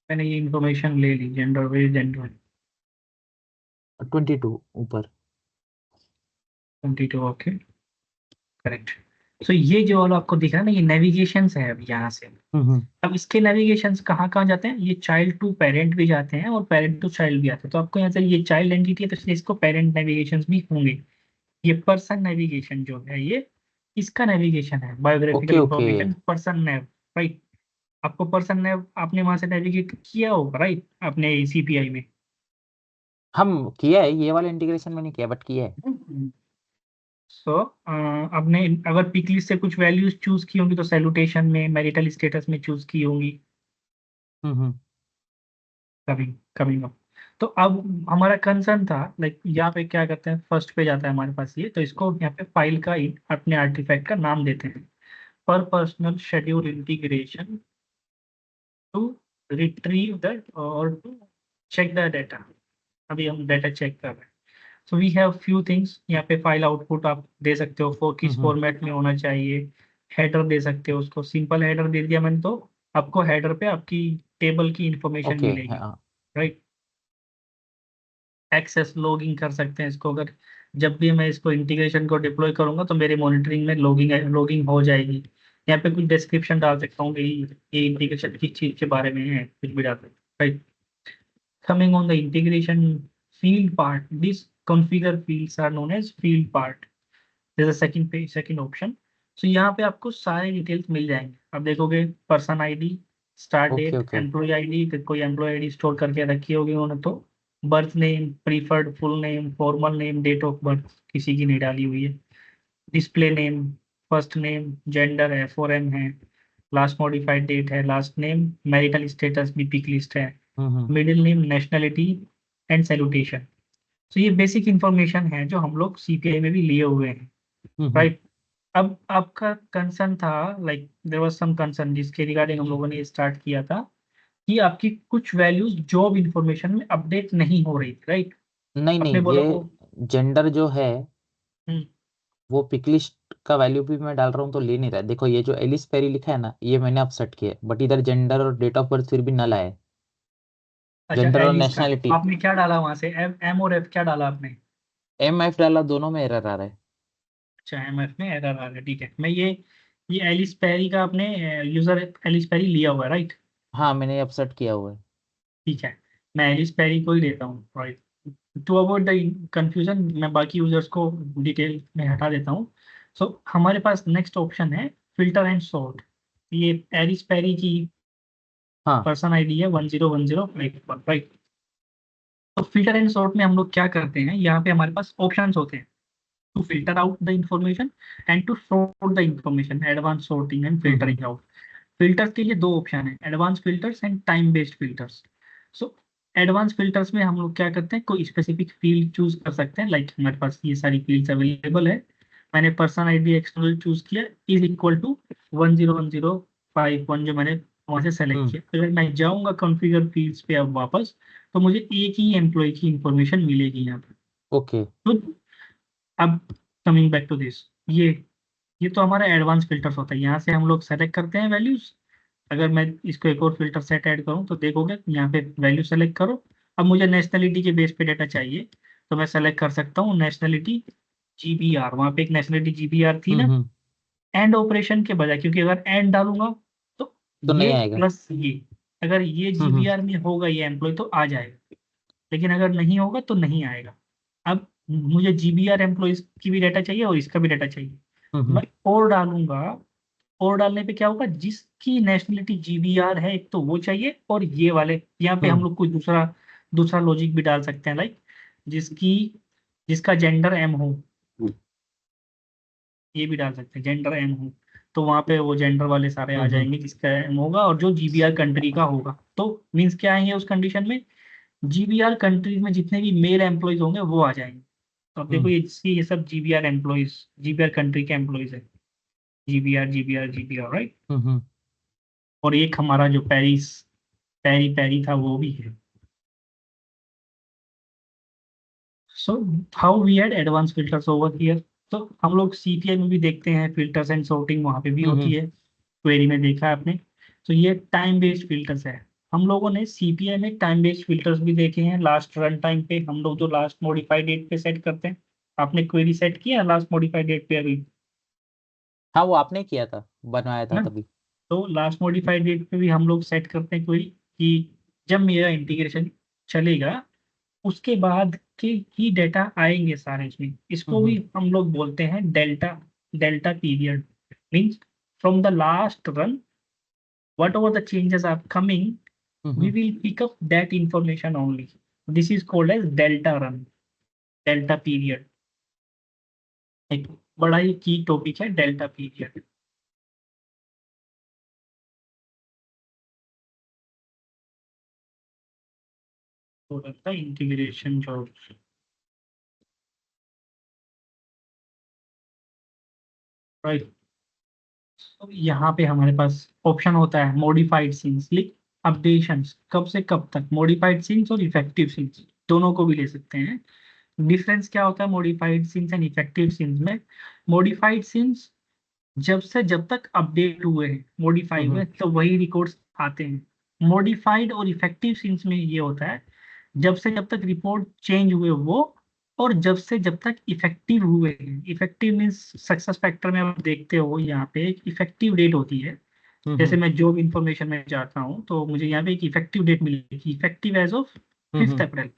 मैंने ये इंफॉर्मेशन ले ली, जेंडर वे जेंडर। 22 ऊपर। 22, ओके, करेक्ट। सो ये जो वाला आपको दिख रहा है ना, ये नेविगेशन है अब यहाँ से। हम्म। अब इसके नेविगेशंस कहाँ कहाँ जाते हैं, ये चाइल्ड टू पेरेंट भी जाते हैं और पेरेंट टू चाइल्ड भी आते हैं। तो आपको यहाँ से, ये चाइल्ड एंटिटी है तो इसलिए इसको पेरेंट नेविगेशंस भी होंगे। ये पर्सन नेविगेशन जो है, ये इसका नेविगेशन है, biographical okay okay. Information person nav, right? आपको पर्सन नेव आपने वहां से नेविगेट किया होगा, राइट, अपने सीपीआई में। हम किया है, ये वाला इंटीग्रेशन में नहीं किया, बट किया है। सो आपने अगर पिक लिस्ट से कुछ वैल्यूज चूज की होंगी तो सैल्यूटेशन में, मैरिटल स्टेटस में चूज की होंगी, हम्म। Coming coming up. तो अब हमारा कंसर्न था, लाइक यहाँ पे क्या करते हैं, फर्स्ट पे जाता है हमारे पास ये, तो इसको यहाँ पे फाइल का अपने आर्टिफैक्ट का नाम देते हैं, पर personal schedule integration to retrieve the और टू चेक द डाटा। अभी हम डाटा चेक कर रहे हैं। So we have few things यहाँ पे, फाइल आउटपुट आप दे सकते हो, किस हम्म। फॉर्मेट में होना चाहिए। हेडर दे सकते हो, उसको सिंपल हेडर दे दिया मैंने, तो आपको हेडर पे आपकी टेबल की इंफॉर्मेशन ओके। मिलेगी, हाँ। राइट? एक्सेस लॉगिंग कर सकते हैं इसको, अगर जब भी मैं इसको इंटीग्रेशन को डिप्लॉय करूंगा तो मेरे मॉनिटरिंग में लॉगिंग लॉगिंग हो जाएगी। यहाँ पे कुछ डिस्क्रिप्शन डाल सकता हूँ कि ये इंटीग्रेशन किस चीज के बारे में है, कुछ भी डाल सकता हूँ, right? Coming on the integration field part, these configure fields are known as field part. There's a second page, second option. So यहाँ पे आपको सारे डिटेल्स मिल जाएंगे। अब देखोगे, person ID, start okay date, okay. Employee ID, कोई employee ID store करके रखी होगी उन्होंने तो, birth name, preferred full name, formal name, date of birth किसी की नहीं डाली हुई है, display name, first name, gender है, फॉरेन है, लास्ट मॉडिफाइड डेट है, लास्ट नेम, मैरिटल स्टेटस भी पिक लिस्ट है, hmm. Middle name, nationality and salutation. तो ये बेसिक इंफॉर्मेशन है जो हम लोग सीपीआई में भी लिए हुए हैं, हम्म। राइट? अब आपका कंसर्न था, like there was some concern जिसके रिगार्डिंग हम लोगों ने स्टार्ट किया था कि आपकी कुछ वैल्यूज जॉब इंफॉर्मेशन में अपडेट नहीं हो रही थी, राइट? नहीं आपने नहीं, बोला ये वो। जेंडर जो है हम्म, वो पिकलिस्ट का वैल्यू भी मैं डाल रहा हूँ तो ले नहीं रहा है। देखो ये जो एलिस पेरी लिखा है ना, ये मैंने अब सेट किया है, बट इधर जेंडर और डेट ऑफ बर्थ फिर भी नल है। अच्छा, जेंडर और एलिस का नेशनैलिटी। आपने क्या डाला वहां से? एम एम और एफ क्या डाला आपने? एम एफ डाला, दोनों में एरर आ रहा है। अच्छा, एम एफ में एरर आ गया, ठीक है। मैं ये एलिस पेरी का आपने यूजर एलिस पेरी लिया हुआ है, राइट? हाँ, मैंने अब सेट किया हुआ है। ठीक है, मैं एलिस पेरी को ही लेता हूँ, right. To avoid the confusion मैं बाकी यूजर्स को डिटेल में हटा देता हूँ। सो हमारे पास नेक्स्ट ऑप्शन है फिल्टर एंड सॉर्ट। ये एलिस पेरी की हाँ। पर्सन आईडी है 1010, राइट? तो फिल्टर एंड सॉर्ट में हम लोग क्या करते हैं, यहाँ पे हमारे पास ऑप्शंस होते हैं to filter out the information and to sort the information, advance sorting and hmm. Filtering out. Filters के लिए दो ऑप्शन है, advance filters and time based filters. So advance filters में हम लोग क्या करते हैं, कोई स्पेसिफिक फील्ड चूज कर सकते हैं, लाइक हमारे पास ये सारी फील्ड्स अवेलेबल है। मैंने पर्सन आईडी एक्सटर्नल चूज किया इज इक्वल टू 101051, जो मैंने वहां से सेलेक्ट हम्म। किया। अगर मैं जाऊंगा कॉन्फ़िगर फील्ड्स पे अब वापस, तो मुझे एक ही एम्प्लॉय की इंफॉर्मेशन मिलेगी यहाँ पे। ओके। तो अब कमिंग बैक टू दिस, ये ये तो हमारा एडवांस फिल्टर्स होता है, यहाँ से हम लोग सेलेक्ट करते हैं वैल्यूज। अगर मैं इसको एक और फिल्टर सेट ऐड करूँ तो देखोगे यहाँ पे वैल्यू सेलेक्ट करो। अब मुझे नेशनलिटी के बेस पे डाटा चाहिए, तो मैं सेलेक्ट कर सकता हूँ नेशनलिटी GBR। वहाँ पे एक नेशनलिटी GBR थी ना, हम्म। एंड ऑपरेशन के बजाय, क्योंकि अगर एंड डालूंगा तो तो नहीं ये आएगा। प्लस ये, अगर ये हम्म। GBR में होगा ये एम्प्लॉय तो आ जाएगा, लेकिन अगर नहीं होगा तो नहीं आएगा। अब मुझे GBR एम्प्लॉयज की भी डाटा चाहिए और इसका भी डाटा चाहिए। हम्म। मैं और डालूंगा, और डालने पे क्या होगा, जिसकी नेशनलिटी GBR है एक तो वो चाहिए, और ये वाले यहाँ पे हम हम्म। लोग कुछ दूसरा दूसरा लॉजिक भी डाल सकते हैं, लाइक जिसकी जिसका जेंडर M हो, ये भी डाल सकते हैं जेंडर M हो। तो वहाँ पे वो जेंडर वाले सारे आ हम्म। जाएंगे जिसका M होगा और जो GBR कंट्री का होगा। तो मीन्स क्या आएंगे उस कंडीशन में, GBR कंट्रीज में जितने भी मेल एम्प्लॉयज होंगे वो आ जाएंगे। तो अब देखो हम्म। ये सब GBR एम्प्लॉयज, GBR कंट्री के एम्प्लॉयज है। GBR right. हम्म। और एक हमारा जो पेरिस पेरी पेरी था वो भी है। So how we had advance filters over here. तो हम लोग CPI में भी देखते हैं फिल्टर्स एंड सॉर्टिंग, वहाँ पे भी होती हम्म। है, क्वेरी में देखा है आपने। तो ये टाइम बेस्ड फिल्टर्स है। हम लोगों ने CPI में टाइम बेस्ड फिल्टर्स भी देखे हैं, लास्ट रन टाइम पे हम लोग जो लास्ट मॉडिफाइड डेट पे सेट करते हैं। आपने क्वेरी सेट किया लास्ट मॉडिफाइड डेट पे अभी, हाँ, वो आपने किया था, बनवाया था है ना? तभी। तो लास्ट मॉडिफाइड डेट पे भी हम लोग सेट करते हैं क्वेरी कि जब मेरा इंटीग्रेशन चलेगा उसके बाद के ही डेटा आएंगे सारे इसमें। इसको भी हम्म। हम लोग बोलते हैं delta delta period. Means from the last run whatever the changes are coming, we hmm. will pick up that information only. This is called as delta run, delta period। एक बड़ा ही की टॉपिक है delta period. तो लगता है integration job, right. तो यहाँ पे हमारे पास ऑप्शन होता है मॉडिफाइड सीन्स, लाइक अपडेशंस कब से कब तक, मॉडिफाइड सीन्स और इफेक्टिव सीन्स दोनों को भी ले सकते हैं। डिफरेंस क्या होता है modified scenes and effective scenes में? मॉडिफाइड सीन्स जब से जब तक अपडेट हुए हैं मॉडिफाई हुए हम्म। तो वही रिकॉर्ड्स आते हैं। मॉडिफाइड और इफेक्टिव सीन्स में ये होता है जब से जब तक रिपोर्ट चेंज हुए वो, और जब से जब तक इफेक्टिव हुए हैं। इफेक्टिव मीन्स सक्सेस फैक्टर में आप देखते हो यहाँ पे एक इफेक्टिव डेट होती है। जैसे हम्म। मैं जॉब इंफॉर्मेशन में जाता हूँ तो मुझे यहाँ पे एक इफेक्टिव डेट मिलेगी, इफेक्टिव एज ऑफ फिफ्थ हम्म। अप्रैल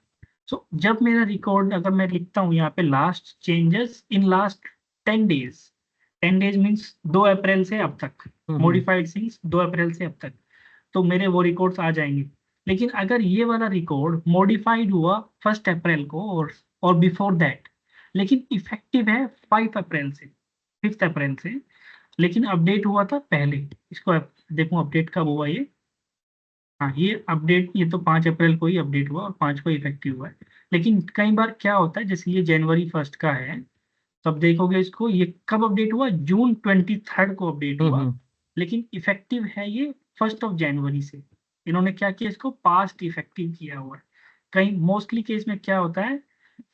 सो जब मेरा रिकॉर्ड अगर मैं लिखता हूँ यहाँ पे last changes in last 10 days, 10 days means 2 अप्रैल से अब तक, हम्म। मॉडिफाइड सिंस 2 अप्रैल से अब तक, तो मेरे वो रिकॉर्ड्स आ जाएंगे। लेकिन अगर ये वाला रिकॉर्ड मॉडिफाइड हुआ 1 अप्रैल को और बिफोर दैट, लेकिन इफेक्टिव है 5 अप्रैल से, 5 अप्रैल से, लेकिन अपडेट हुआ था पहले, इसको देखो अपडेट कब हुआ ये। हाँ, ये अपडेट ये तो 5 अप्रैल को ही अपडेट हुआ और 5 को इफेक्टिव हुआ है। लेकिन कई बार क्या होता है, जैसे ये January 1 का है, तो अब देखोगे इसको, ये कब अपडेट हुआ, जून 23 को अपडेट हुआ, हम्म लेकिन इफेक्टिव है ये 1 जनवरी से। इन्होंने क्या किया, इसको पास्ट इफेक्टिव किया हुआ है। कहीं मोस्टली केस में क्या होता है,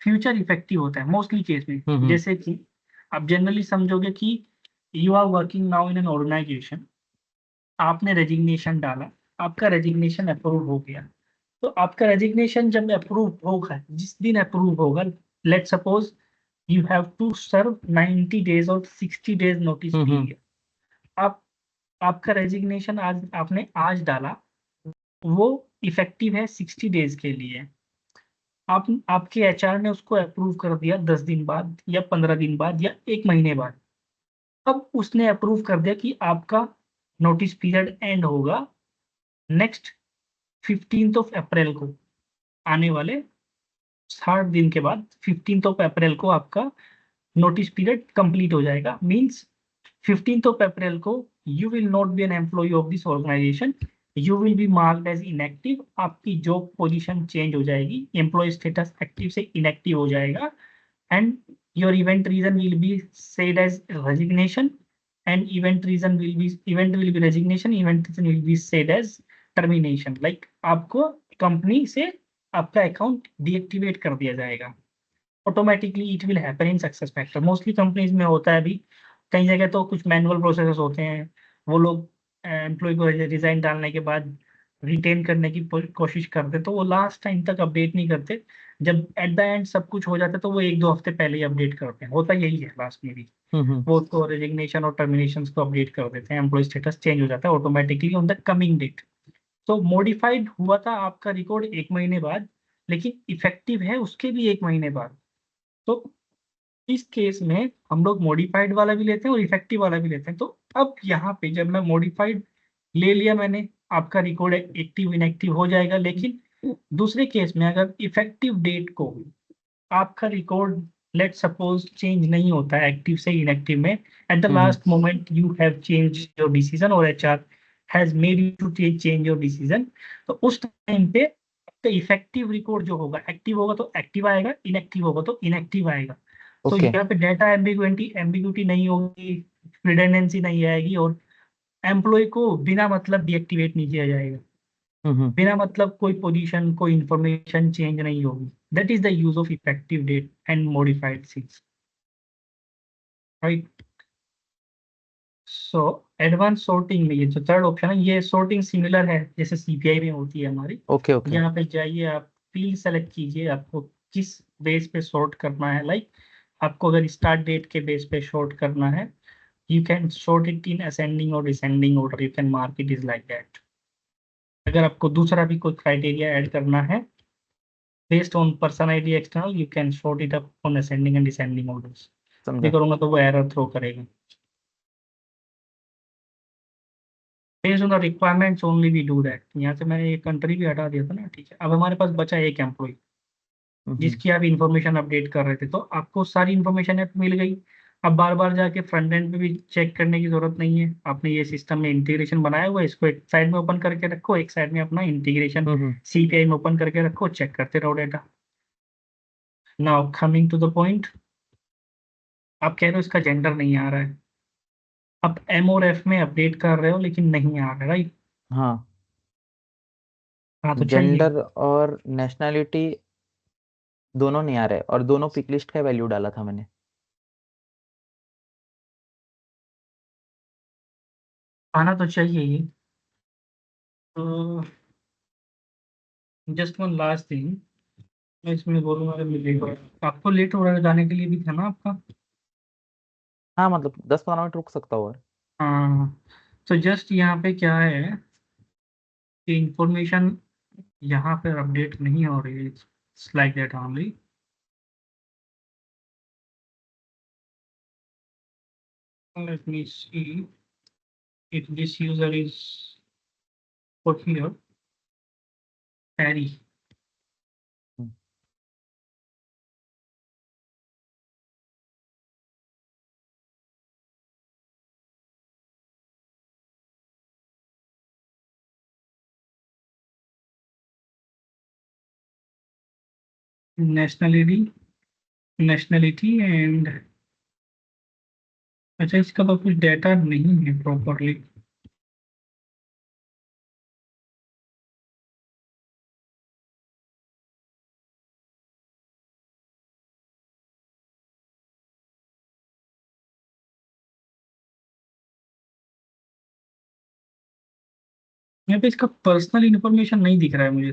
फ्यूचर इफेक्टिव होता है मोस्टली केस में। हम्म जैसे कि आप जनरली समझोगे कि you are working now in an organization, आपने रेजिग्नेशन डाला, आपका रेजिग्नेशन अप्रूव हो गया। तो आपका रेजिग्नेशन जब अप्रूव होगा, जिस दिन अप्रूव होगा, let suppose you have to serve 90 days और 60 days नोटिस हम्म पीरियड। आप आपका रेजिग्नेशन आज आपने आज डाला, वो इफेक्टिव है 60 days के लिए। आप आपके एचआर ने उसको अप्रूव कर दिया 10 दिन बाद या 15 दिन बाद या 1 महीने बाद। अब उसने अप्रूव कर दिया कि आपका नोटिस पीरियड एंड होगा नेक्स्ट 15 अप्रैल को, आने वाले 60 दिन के बाद 15 अप्रैल को आपका नोटिस पीरियड कंप्लीट हो जाएगा। मीन्स 15 अप्रैल को you will not be an employee of this organization, you will be marked as inactive. आपकी जॉब पोजीशन चेंज हो जाएगी, एम्प्लॉय स्टेटस एक्टिव से इनएक्टिव हो जाएगा, and your event reason will be said as resignation, and event will be resignation, event reason will be said as termination। like आपको company से आपका account deactivate कर दिया जाएगा automatically. It will happen in success factor, mostly companies में होता है अभी। कई जगह तो कुछ मैनुअल प्रोसेसेस होते हैं, वो लोग एम्प्लॉय को रिजाइन डालने के बाद रिटेन करने की कोशिश करते, तो वो लास्ट टाइम तक अपडेट नहीं करते। जब एट द एंड सब कुछ हो जाता है तो वो 1-2 हफ्ते पहले ही अपडेट करते हैं, होता यही है लास्ट में भी। हम्म वो तो रेजिग्नेशन और टर्मिनेशन को अपडेट कर देते हैं, एम्प्लॉय स्टेटस चेंज हो जाता है automatically on the coming date. तो मॉडिफाइड हुआ था आपका रिकॉर्ड 1 महीने बाद, लेकिन इफेक्टिव है उसके भी 1 महीने बाद। तो इस केस में हम लोग मॉडिफाइड वाला भी लेते हैं और इफेक्टिव वाला भी लेते हैं। तो अब यहाँ पे जब मैं मॉडिफाइड ले लिया मैंने, आपका रिकॉर्ड एक्टिव इनएक्टिव हो जाएगा। लेकिन दूसरे केस में अगर इफेक्टिव डेट को आपका रिकॉर्ड लेट सपोज चेंज नहीं होता है एक्टिव से इनएक्टिव में, at the hmm last moment you have change your decision और HR has made you to change your decision, तो उस टाइम पे आपका इफेक्टिव रिकॉर्ड जो होगा, एक्टिव होगा तो एक्टिव आएगा, इनएक्टिव होगा तो इनएक्टिव आएगा। तो ओके यहाँ पे डेटा एम्बिग्यूटी नहीं होगी, रिडंडेंसी नहीं आएगी, और एम्प्लॉय को बिना मतलब डीएक्टिवेट नहीं किया जाएगा। हम्म बिना मतलब कोई पोजीशन कोई इंफॉर्मेशन चेंज नहीं होगी। That is the use of effective date and modified since, right. So advance sorting में ये जो थर्ड ऑप्शन है, ये सॉर्टिंग सिमिलर है जैसे सीपीआई में होती है हमारी। ओके ओके यहाँ पे जाइए, आप फील्ड सेलेक्ट कीजिए, आपको किस बेस पे सॉर्ट करना है। लाइक आपको अगर स्टार्ट डेट के बेस पे सॉर्ट करना है, you can sort it in ascending or descending order, you can mark it is like that। अगर आपको दूसरा भी कोई क्राइटेरिया ऐड करना है based on person id external, you can sort it up on ascending and descending orders। भी समझा। करूंगा तो वो एरर थ्रो करेगा। based on the requirements only we do that। यहाँ से मैंने ये कंट्री भी हटा दिया था ना, ठीक है। अब हमारे पास बचा एक एम्प्लॉय हम्म जिसकी आप इंफॉर्मेशन अपडेट कर रहे थे, तो आपको सारी इंफॉर्मेशन मिल गई। अब बार बार जाके फ्रंट एंड पे भी चेक करने की जरूरत नहीं है, आपने ये सिस्टम में इंटीग्रेशन बनाया हुआ है, इसको एक साइड में ओपन करके रखो, एक साइड में अपना इंटीग्रेशन हम्म सीपीआई में ओपन करके रखो, चेक करते रहो data. Now coming to the point, आप कह रहे हो इसका जेंडर नहीं आ रहा है, आप एम और एफ में अपडेट कर रहे हो लेकिन नहीं आ रहा है, राइट। हाँ, हाँ तो चाहिए। जेंडर और नेशनैलिटी दोनों नहीं आ रहे, और दोनों पिक लिस्ट का वैल्यू डाला था मैंने। आना तो चाहिए ये। तो जस्ट वन लास्ट थिंग मैं इसमें बोलूंगा, अगर मिलेगा आपको लेट हो रहा है जाने के लिए भी था ना आपका। हाँ मतलब 10-15 मिनट रुक सकता हूँ और। हाँ, तो जस्ट यहाँ पे क्या है कि इंफॉर्मेशन यहाँ पे अपडेट नहीं हो रही है, it's like that only. Let me see if this user is put here, Harry। Hmm, nationality nationality and अच्छा, इसका तो कुछ डेटा नहीं है प्रॉपरली। यहाँ पे इसका पर्सनल इंफॉर्मेशन नहीं दिख रहा है मुझे।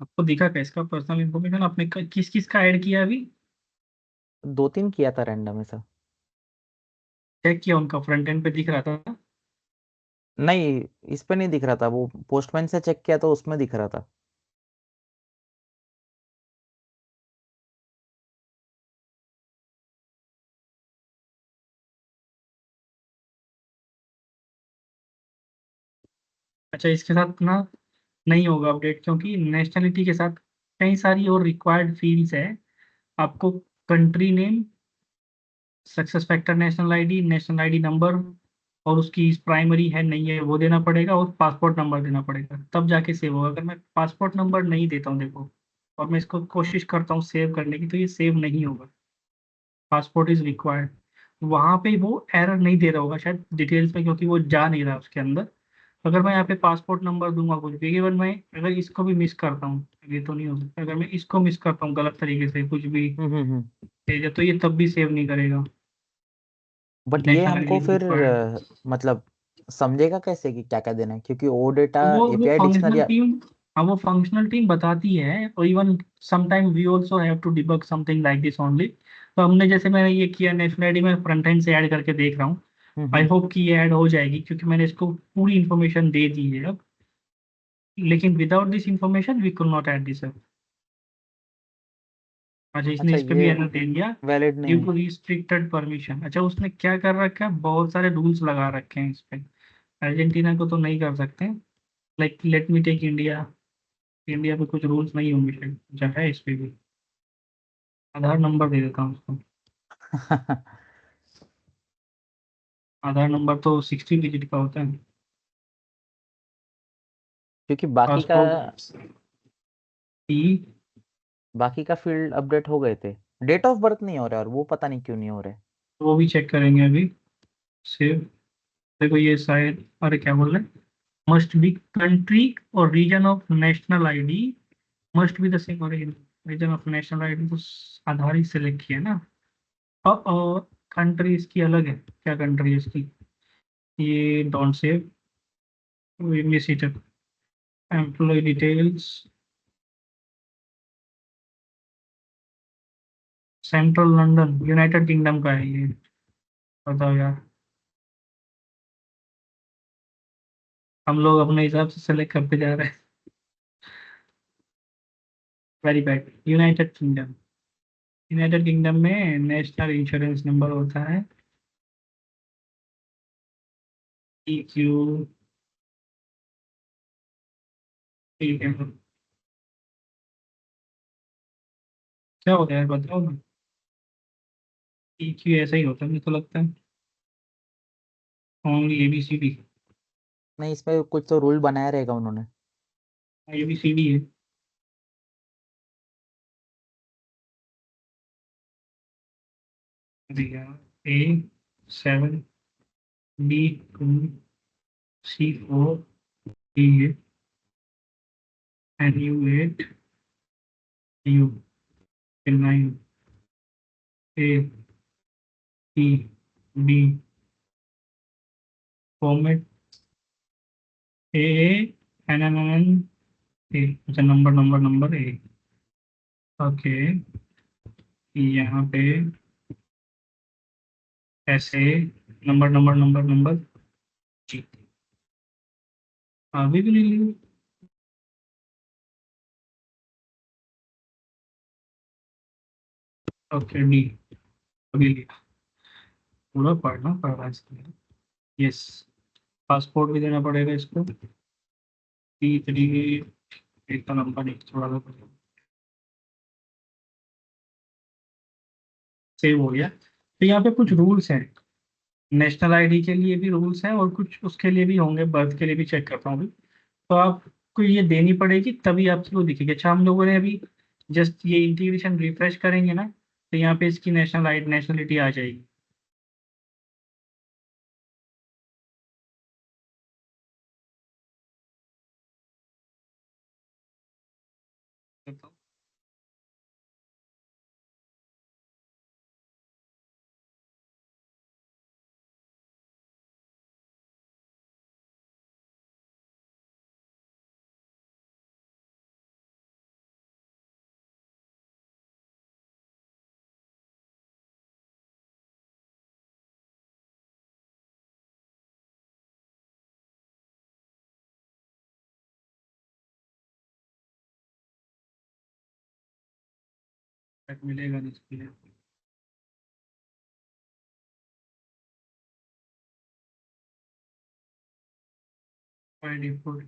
आपको दिखा क्या इसका पर्सनल इंफॉर्मेशन? आपने किस किस का ऐड किया अभी? 2-3 किया था रैंडम ऐसा। चेक किया उनका फ्रंट एंड पे दिख रहा था? नहीं, इस पे नहीं दिख रहा था, वो पोस्टमैन से चेक किया तो उसमें दिख रहा था। अच्छा, इसके साथ ना नहीं होगा अपडेट, क्योंकि नेशनलिटी के साथ कई सारी और रिक्वायर्ड फील्ड्स है। आपको country name, success factor, national ID number, और उसकी प्राइमरी है नहीं है वो देना पड़ेगा, और पासपोर्ट नंबर देना पड़ेगा, तब जाके सेव होगा। अगर मैं पासपोर्ट नंबर नहीं देता हूँ देखो, और मैं इसको कोशिश करता हूँ सेव करने की, तो ये सेव नहीं होगा। Passport is required. वहां पे वो एरर नहीं दे रहा होगा शायद डिटेल्स में, क्योंकि वो जा नहीं रहा उसके अंदर। अगर मैं यहाँ पे पासपोर्ट नंबर दूंगा कुछ भी, इवन मैं अगर इसको भी मिस करता हूँ, ये तो नहीं हो सकता, अगर मैं इसको मिस करता हूँ गलत तरीके से कुछ भी हम्म। भेजा, तो ये तब भी सेव नहीं करेगा। बट ये नेशनल हमको आईडी फिर रिक्वायर्ड। मतलब समझेगा कैसे कि क्या क्या देना है, क्योंकि वो डेटा वो एपीआई डिक्शनरी। फंक्शनल टीम, हाँ वो फंक्शनल टीम बताती है, और even sometime we also have to debug something like this only. तो हमने जैसे मैंने ये किया, नेशनल आईडी में फ्रंट एंड से ऐड करके देख रहा हूँ। आई हम्म। होप कि ये ऐड हो जाएगी, क्योंकि मैंने इसको पूरी इन्फॉर्मेशन दे दी है अब। लेकिन without this information we could not add this. अच्छा, इसने अच्छा, इस पे भी ये एरर दे दिया। वैलिड ड्यू नहीं है। To restricted permission. अच्छा, उसने क्या कर रखा है, बहुत सारे रूल्स लगा रखे हैं इस पे। अर्जेंटीना को तो नहीं कर सकते। Like let me take India. India पे कुछ रूल्स नहीं होंगे शायद, अच्छा है इस पे भी। आधार नंबर दे देता हूँ उसको। आधार नंबर तो 60 डिजिट का होता है। क्योंकि पासपोर्ट ई। बाकी का फील्ड अपडेट हो गए थे। डेट ऑफ बर्थ नहीं हो रहा, और वो पता नहीं क्यों नहीं हो रहे। वो भी चेक करेंगे अभी। सेव। देखो ये शायद, अरे क्या बोल रहे हैं, मस्ट बी कंट्री और region of national ID must be the same origin. Region of national ID तो आधार ही सेलेक्ट किया ना। अब कंट्री इसकी अलग है, क्या कंट्री है इसकी? ये don't save, we miss it. Employee details, central London, United Kingdom का है ये। बताओ यार, हम लोग अपने हिसाब से सेलेक्ट करते जा रहे हैं। Very bad. United kingdom. United kingdom में नेशनल इंश्योरेंस नंबर होता है EQ। ठीक है, क्या होता है बताओ ना। EQ ऐसा ही होता है मुझे तो लगता है। Only ABCD। नहीं, इसमें कुछ तो रूल बनाया रहेगा उन्होंने। ABCD है भैया। A7, B2, C4, NU8, U9, A, P, B format AA, NNN, A। अच्छा, number number number A। Okay, यहाँ पे ऐसे नंबर नंबर नंबर नंबर जी। अभी भी नहीं ली। ओके डी, अभी लिया। पूरा पढ़ना पड़ रहा है इसके। यस, पासपोर्ट भी देना पड़ेगा इसको। P3। एक तो नंबर नहीं, थोड़ा सा सेव हो गया। तो यहाँ पे कुछ रूल्स हैं, नेशनल आईडी के लिए भी रूल्स हैं, और कुछ उसके लिए भी होंगे, बर्थ के लिए भी चेक करता हूँ अभी। तो आपको ये देनी पड़ेगी, तभी आपको दिखेगी। अच्छा, हम लोगों ने अभी जस्ट ये इंटीग्रेशन रिफ्रेश करेंगे ना, तो यहाँ पे इसकी नेशनलिटी आ जाएगी। बताओ। मिलेगा नहीं इसके लिए। बाय डिफॉल्ट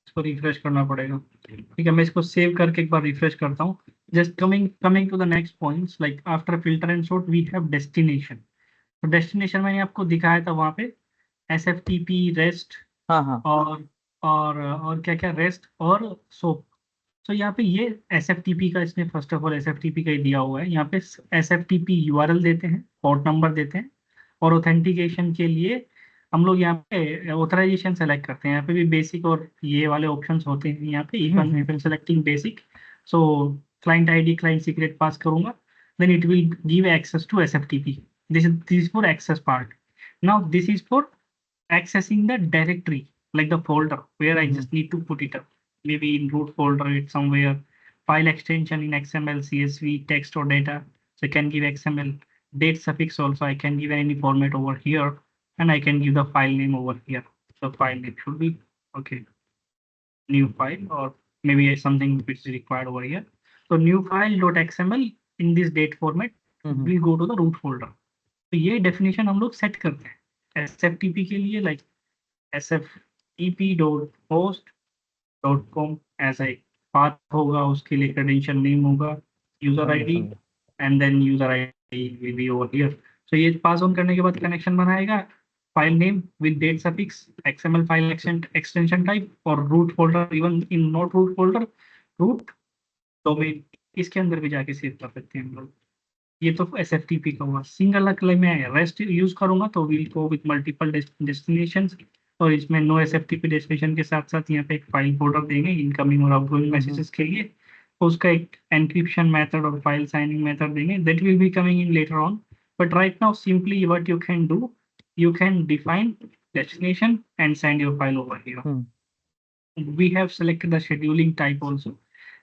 इसको रिफ्रेश करना पड़ेगा। ठीक है, मैं इसको सेव करके एक बार रिफ्रेश करता हूँ। Just coming coming to the next points, like after filter and sort we have destination. तो डेस्टिनेशन मैंने आपको दिखाया था वहाँ पे S F T P rest हाँ हाँ। और क्या क्या रेस्ट और सोप। तो यहाँ पे ये एस एफ टी पी का, इसने first of all S F T P का ही दिया हुआ है। यहाँ पे S F T P URL देते हैं, पोर्ट नंबर देते हैं, और ऑथेंटिकेशन के लिए हम लोग यहाँ पे ऑथराइजेशन सेलेक्ट करते हैं। यहाँ पे भी बेसिक और ये वाले ऑप्शंस होते हैं यहाँ पे। If I selecting basic, so client ID client secret pass करूंगा, then it will give access to S F T P. This for access part. Now this is for accessing the directory, like the folder where I just need to put it up. Maybe in root folder, it's somewhere. File extension in XML, CSV, text or data. So I can give XML. Date suffix also, I can give any format over here, and I can give the file name over here. So file name should be okay. New file, or maybe something which is required over here. So new file.xml in this date format will go to the root folder. तो ये definition हम लोग set करते हैं S F T P के लिए, like sftp.host.com ऐसा एक पाथ होगा, उसके लिए क्रेडेंशियल नेम होगा, user ID, and then user ID will be over here. So ये पास ऑन करने के बाद कनेक्शन बनाएगा, file name with date suffix, XML file extension type, और root folder, even in not root folder, root domain, इसके अंदर भी जाके सेव कर सकते हैं हम लोग। ये तो एस एफ टी पी का हुआ। सिंगल अकेले में रेस्ट यूज करूंगा तो will go with multiple destination, और इसमें no S F T P destination के साथ साथ यहाँ पे एक फाइल फोल्डर देंगे इनकमिंग और आउटगोइंग मैसेजेस के लिए। उसका एक एनक्रिप्शन मेथड और फाइल साइनिंग मेथड देंगे, that will be coming in later on. But right now simply what you can do, you can define destination and send your file over here. We have selected the scheduling type also.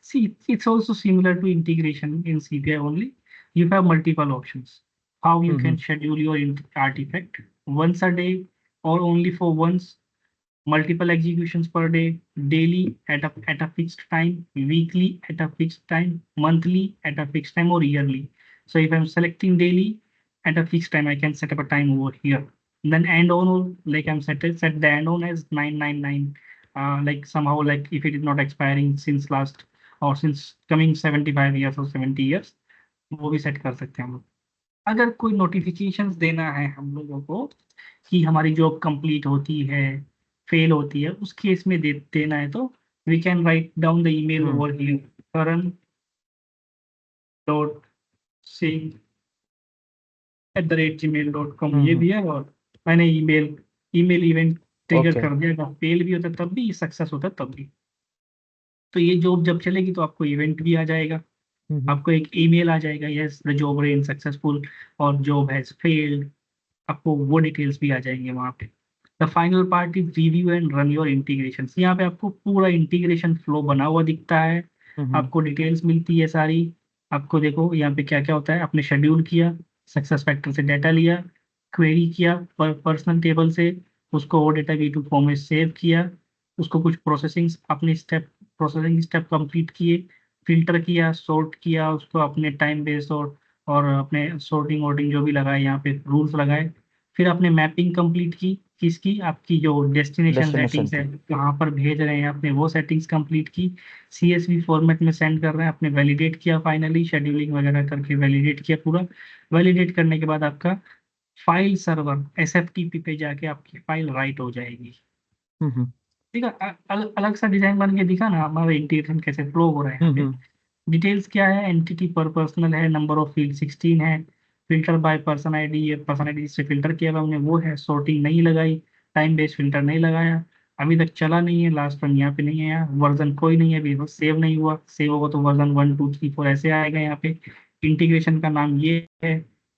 See, it's also similar to integration in CPI only. You have multiple options. How you can schedule your artifact once a day or only for once, multiple executions per day, daily at a fixed time, weekly at a fixed time, monthly at a fixed time, or yearly. So if I'm selecting daily at a fixed time, I can set up a time over here. Then end on, like I'm set the end on as 999. Like somehow, like if it is not expiring since last or since coming 75 years or 70 years, वो भी set कर सकते हैं हम लोग। अगर कोई notifications देना है हम लोगों को कि हमारी जॉब कंप्लीट होती है, फेल होती है, उस केस में देना है, तो we can write down the email over here, karan.singh@gmail.com, ये भी है। और मैंने ईमेल इवेंट ट्रिगर कर दिया, अगर फेल भी होता तब भी, सक्सेस होता तब भी। तो ये जॉब जब चलेगी तो आपको इवेंट भी आ जाएगा, आपको एक ईमेल आ जाएगा, yes the job rain successful और जॉब हैज फेल्ड, आपको वो डिटेल्स भी आ जाएंगे वहाँ पे। The final part is review and run your integration. यहाँ पे आपको पूरा इंटीग्रेशन फ्लो बना हुआ दिखता है, आपको डिटेल्स मिलती है सारी। आपको देखो यहाँ पे क्या क्या होता है, आपने शेड्यूल किया, सक्सेस फैक्टर से डाटा लिया, क्वेरी किया पर्सनल टेबल से, उसको वो डेटा V2 फॉर्म में सेव किया, उसको कुछ प्रोसेसिंग स्टेप कंप्लीट किए, फिल्टर किया, सॉर्ट किया, उसको अपने टाइम बेस्ड और अपने सॉर्टिंग वोर्टिंग जो भी लगाए, यहाँ पे रूल्स लगाए। फिर आपने मैपिंग कंप्लीट की, किसकी, आपकी जो डेस्टिनेशन सेटिंग्स है, कहाँ पर भेज रहे हैं, आपने वो सेटिंग्स कंप्लीट की, CSV फॉर्मेट में सेंड कर रहे हैं, आपने वैलिडेट किया, फाइनली शेड्यूलिंग वगैरह करके वैलिडेट किया पूरा। वैलिडेट करने के बाद आपका फाइल सर्वर SFTP पे जाके आपकी फाइल राइट हो जाएगी। ठीक है, अलग सा डिजाइन बन के दिखा ना हमारा इंटीग्रेशन कैसे फ्लो हो रहा है यहाँ पे। डिटेल्स क्या है, एंटिटी पर पर्सनल है, नंबर ऑफ फील्ड 16 है, फिल्टर बाय पर्सन आईडी, ये पर्सन आईडी से फिल्टर किया हुआ हमने वो है, सॉर्टिंग नहीं लगाई, टाइम बेस्ड फिल्टर नहीं लगाया, अभी तक चला नहीं है, लास्ट वन यहाँ पे नहीं है, यहाँ वर्जन कोई नहीं है अभी, सेव नहीं हुआ, सेव होगा तो वर्जन 1 2 3 4 ऐसे आएगा यहाँ पे। इंटीग्रेशन का नाम ये है,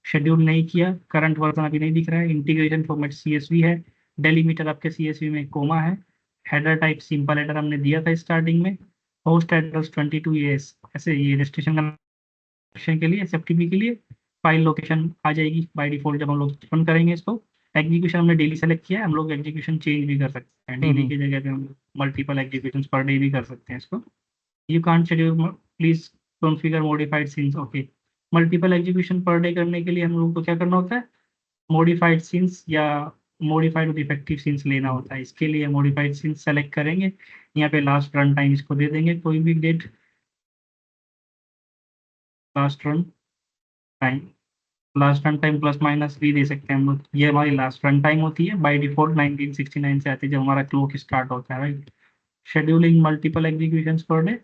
शेड्यूल नहीं किया, करंट वर्जन अभी नहीं दिख रहा है, इंटीग्रेशन फॉर्मेट CSV है, डेलीमीटर आपके CSV में कोमा है, हेडर टाइप सिंपल हेडर हमने दिया था स्टार्टिंग में, होस्ट एड्रेस 22 ईएस ऐसे, ये रजिस्ट्रेशन कनेक्शन के लिए, SFTP के लिए, फाइल लोकेशन आ जाएगी बाय डिफॉल्ट जब हम लोग ओपन करेंगे इसको। एग्जीक्यूशन हमने डेली सेलेक्ट किया है, हम लोग एग्जीक्यूशन चेंज भी कर सकते हैं, डेली की जगह पे हम मल्टीपल एग्जीक्यूशन पर डे भी कर सकते हैं इसको। You can't schedule, please configure modified scenes, okay. Multiple execution per day करने के लिए हम लोग को क्या करना होता है, मॉडिफाइड सीन्स या मॉडिफाइड और इफेक्टिव सीन्स लेना होता है। इसके लिए मॉडिफाइड सीन्स सेलेक्ट करेंगे, यहाँ पे लास्ट रन टाइम इसको दे देंगे कोई भी date, last run time, last run time plus minus भी दे सकते हैं हम लोग, ये हमारी लास्ट रन टाइम होती है, बाय डिफॉल्ट 1969 से आती है जब हमारा क्लॉक स्टार्ट होता है, right. Scheduling multiple execution per day,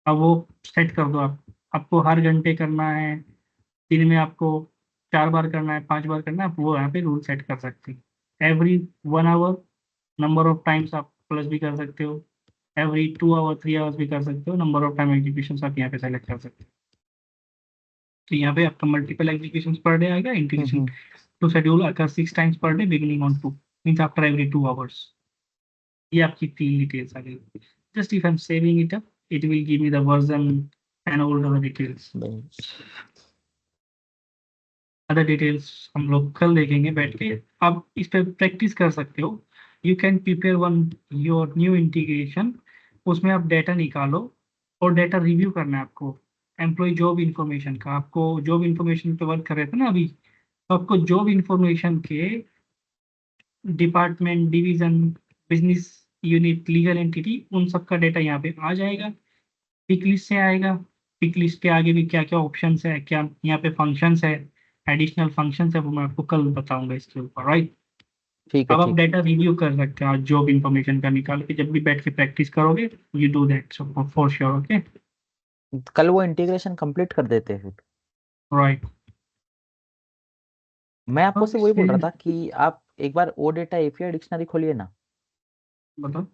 अब वो सेट कर दो आप, आपको हर घंटे करना है, दिन में आपको 4 बार करना है, 5 बार करना है, आप वो यहाँ पे रूल सेट कर सकते हैं। Every 1 hour, number of times आप प्लस भी कर सकते हो, एवरी 2 आवर 3 आवर्स भी कर सकते हो, नंबर ऑफ टाइम एग्जीक्यूशन आप यहाँ पे सेलेक्ट कर सकते हो। तो यहाँ पे आपका मल्टीपल एग्जीक्यूशन पर डे आएगा, integration to schedule occur 6 times per day beginning on 2 means after every 2 hours. ये आपकी 3 डिटेल्स आ गई। Just if I am saving it up, it will give me the version and all the details. Other details हम लोग कल देखेंगे बैठ के, आप इस पे प्रैक्टिस कर सकते हो। You can prepare one your new integration, उसमें आप डेटा निकालो और डेटा रिव्यू करना है आपको, एम्प्लॉय जॉब इंफॉर्मेशन का, आपको जॉब इंफॉर्मेशन पे वर्क कर रहे थे ना अभी, तो आपको जॉब इंफॉर्मेशन के department, division, business unit, legal entity, उन सब का डेटा यहाँ पे आ जाएगा, पिक लिस्ट से आएगा। पिक लिस्ट के आगे भी क्या क्या ऑप्शंस है, क्या यहाँ पे फंक्शंस है, एडिशनल फंक्शंस है, वो मैं आपको कल बताऊंगा इसके ऊपर, राइट। ठीक है अब आप ठीक डेटा रिव्यू कर सकते हो जॉब इंफॉर्मेशन का निकाल के, जब भी बैठ के प्रैक्टिस करोगे, you do that for sure, okay. कल वो इंटीग्रेशन कंप्लीट कर देते हैं फिर। राइट। मैं आपको अब से वही इससे बोल रहा था कि आप एक बार ओ डेटा एपीआई डिक्शनरी खोलिए ना। बताओ।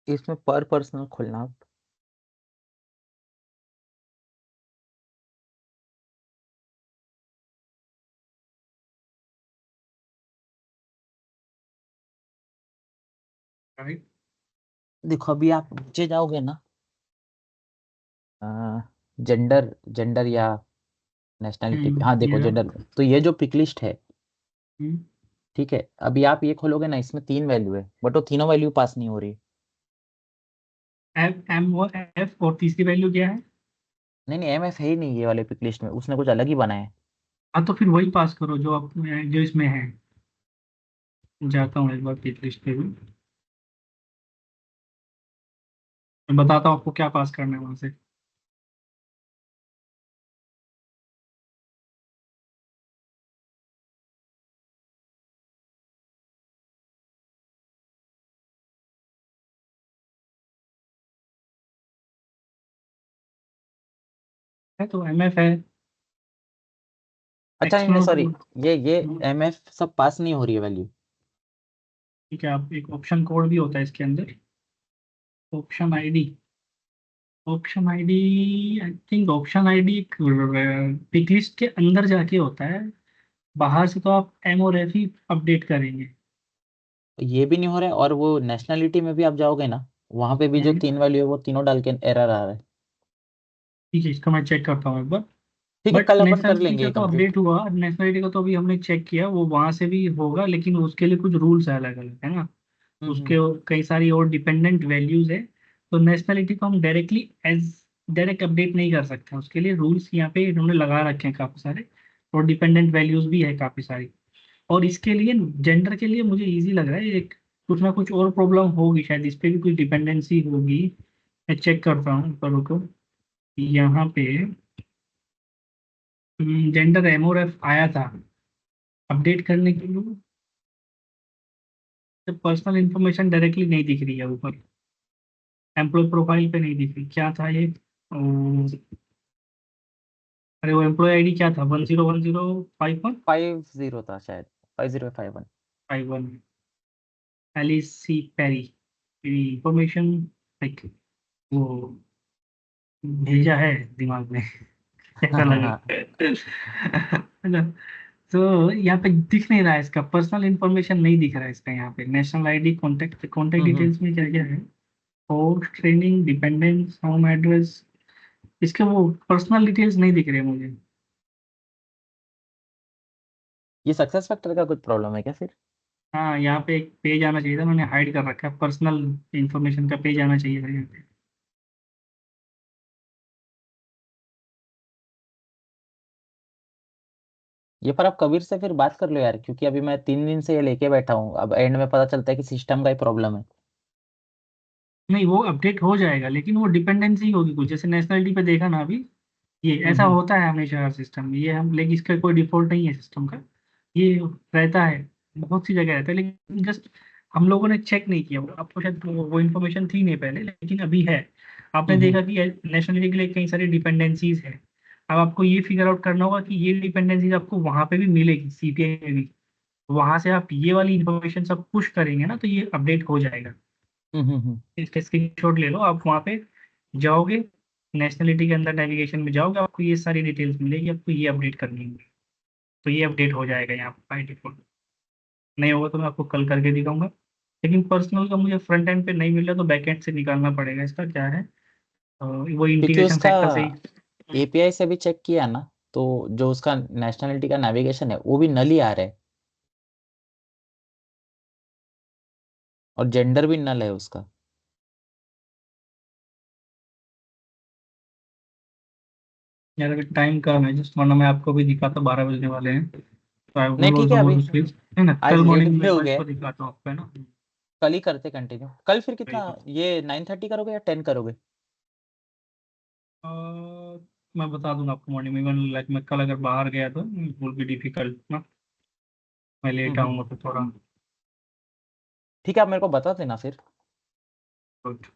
इसमें पर पर्सनल खोलना आप। राइट। देखो अभी आप नीचे जाओगे ना, जेंडर जेंडर या नेशनलिटी पे, हाँ देखो या जेंडर, तो ये जो पिक लिस्ट है, ठीक है, अभी आप ये खोलोगे ना, इसमें 3 वैल्यू है बट वो तीनों वैल्यू पास नहीं हो रही। एफ एम और एफ, और तीसरी वैल्यू क्या है? नहीं नहीं, एमएफ है ही नहीं ये वाले पिक लिस्ट में, उसने कुछ अलग ही बनाया है। हाँ तो फिर वही पास करो जो आप, जो इसमें है। जाता हूँ एक बार पिक लिस्ट पे भी, मैं बताता हूँ आपको क्या पास करना है वहां से। है तो MF है, अच्छा नहीं नहीं एक्सप्लोर। सॉरी, ये एमएफ सब पास नहीं हो रही है वैल्यू। ठीक है, आप एक ऑप्शन कोड भी होता है इसके अंदर, option ID. Option ID, I think option ID pick list के अंदर जाके होता है, बाहर से तो आप एम और एफ ही अपडेट करेंगे। ये भी नहीं हो रहा है, और वो नेशनलिटी में भी आप जाओगे ना, वहां पे भी जो हम्म, 3 वैल्यू है वो तीनों डाल के एरर आ रहा है। ठीक है, इसका मैं चेक करता हूँ एक बार। ठीक है, बट कल अपन कर नेशनलिटी लेंगे का ये तो कंप्लीट। अपडेट हुआ, नेशनलिटी का तो अभी हमने चेक किया, वो वहां से भी होगा, लेकिन उसके लिए कुछ रूल्स है अलग अलग, है ना। उसके कई सारी और डिपेंडेंट वैल्यूज है। तो नेशनलिटी को हम डायरेक्ट अपडेट नहीं कर सकते, उसके लिए रूल्स यहाँ पे इन्होंने लगा रखे हैं काफी सारे, और डिपेंडेंट वैल्यूज भी है काफी सारी। और इसके लिए जेंडर के लिए मुझे इजी लग रहा है, एक कुछ ना कुछ और प्रॉब्लम होगी शायद, इस पे भी कुछ डिपेंडेंसी होगी। मैं चेक करता हूँ पर रुको, यहाँ पे जेंडर एमओएफ आया था अपडेट करने के लिए, तो पर्सनल इंफॉर्मेशन डायरेक्टली नहीं दिख रही है ऊपर, एम्प्लॉय प्रोफाइल पे नहीं दिख रही, क्या था ये? अरे वो एम्प्लॉय आईडी क्या था, 10105151। 50 था शायद, 5051। एलिस सी पेरी, इंफॉर्मेशन लाइक वो भेजा है दिमाग में ऐसा लगा है ना? तो यहाँ पे दिख नहीं रहा है, इसका पर्सनल इंफॉर्मेशन नहीं दिख रहा है इसका, यहाँ पे नेशनल आईडी, कॉन्टेक्ट डिटेल्स में क्या क्या है, post, training, dependence, home address, इसके वो पर्सनल डिटेल्स नहीं दिख रहे मुझे। ये सक्सेस फैक्टर का कुछ प्रॉब्लम है क्या फिर? हाँ, यहाँ पे एक पेज आना चाहिए था, मैंने हाइड कर रखा है, पर्सनल इंफॉर्मेशन का पेज आना चाहिए था यहाँ पे। ये पर आप कबीर से फिर बात कर लो यार, क्योंकि अभी मैं 3 दिन से ये लेके बैठा हूँ, अब एंड में पता चलता है कि सिस्टम का ही प्रॉब्लम है। नहीं, वो अपडेट हो जाएगा, लेकिन वो डिपेंडेंसी होगी कुछ, जैसे नेशनलिटी पे देखा ना अभी, ये ऐसा हम्म। होता है हमेशा हर सिस्टम में, ये हम, लेकिन इसका कोई डिफॉल्ट नहीं है सिस्टम का, ये रहता है, बहुत सी जगह रहता है, लेकिन जस्ट हम लोगों ने चेक नहीं किया, वो आपको शायद वो इन्फॉर्मेशन थी नहीं पहले, लेकिन अभी है। आपने हम्म। देखा कि नेशनलिटी के लिए कई सारी डिपेंडेंसीज है, अब आपको ये फिगर आउट करना होगा कि ये डिपेंडेंसीज आपको वहां पे भी मिलेगी, सीपीआई में भी, वहां से आप ये वाली इंफॉर्मेशन सब पुश करेंगे ना, तो ये अपडेट हो जाएगा। इसका स्क्रीनशॉट ले लो, आप वहाँ पे जाओगे, नेशनलिटी के अंदर नेविगेशन में जाओगे, आपको ये सारी डिटेल्स मिलेगी, आपको ये अपडेट करनी होगी, तो ये अपडेट हो जाएगा यहाँ पे बाई डिफॉल्ट। नहीं होगा तो मैं आपको कल करके दिखाऊंगा, लेकिन पर्सनल का मुझे फ्रंट एंड पे नहीं मिल रहा, तो बैक एंड से निकालना पड़ेगा, इसका क्या है, वो क्योंकि इंटीग्रेशन उसका सेक्टर से ही। एपीआई से भी चेक किया ना, तो जो उसका नेशनलिटी का नेविगेशन है वो भी नल ही आ रहा है, और जेंडर भी नल है उसका। यार अभी टाइम कम है जस्ट, वरना मैं आपको भी दिखाता, 12 बजने वाले हैं, तो आई नहीं विल ठीक है, ऑल्सो गो अभी टू स्लीप, है ना, आज कल लेट मॉर्निंग में भी एक हो बार गया इसको है, दिखाता हूँ आपको, है ना। कल ही करते कंटिन्यू। कल फिर वही कितना, तो। ये 9:30 करोगे या 10 करोगे? अ, मैं बता दूंगा आपको मॉर्निंग में, इवन लाइक मैं कल अगर बाहर गया तो विल बी डिफिकल्ट ना, मैं लेट हम्म। आऊंगा तो थोड़ा। ठीक है, आप मेरे को बता देना फिर। गुड।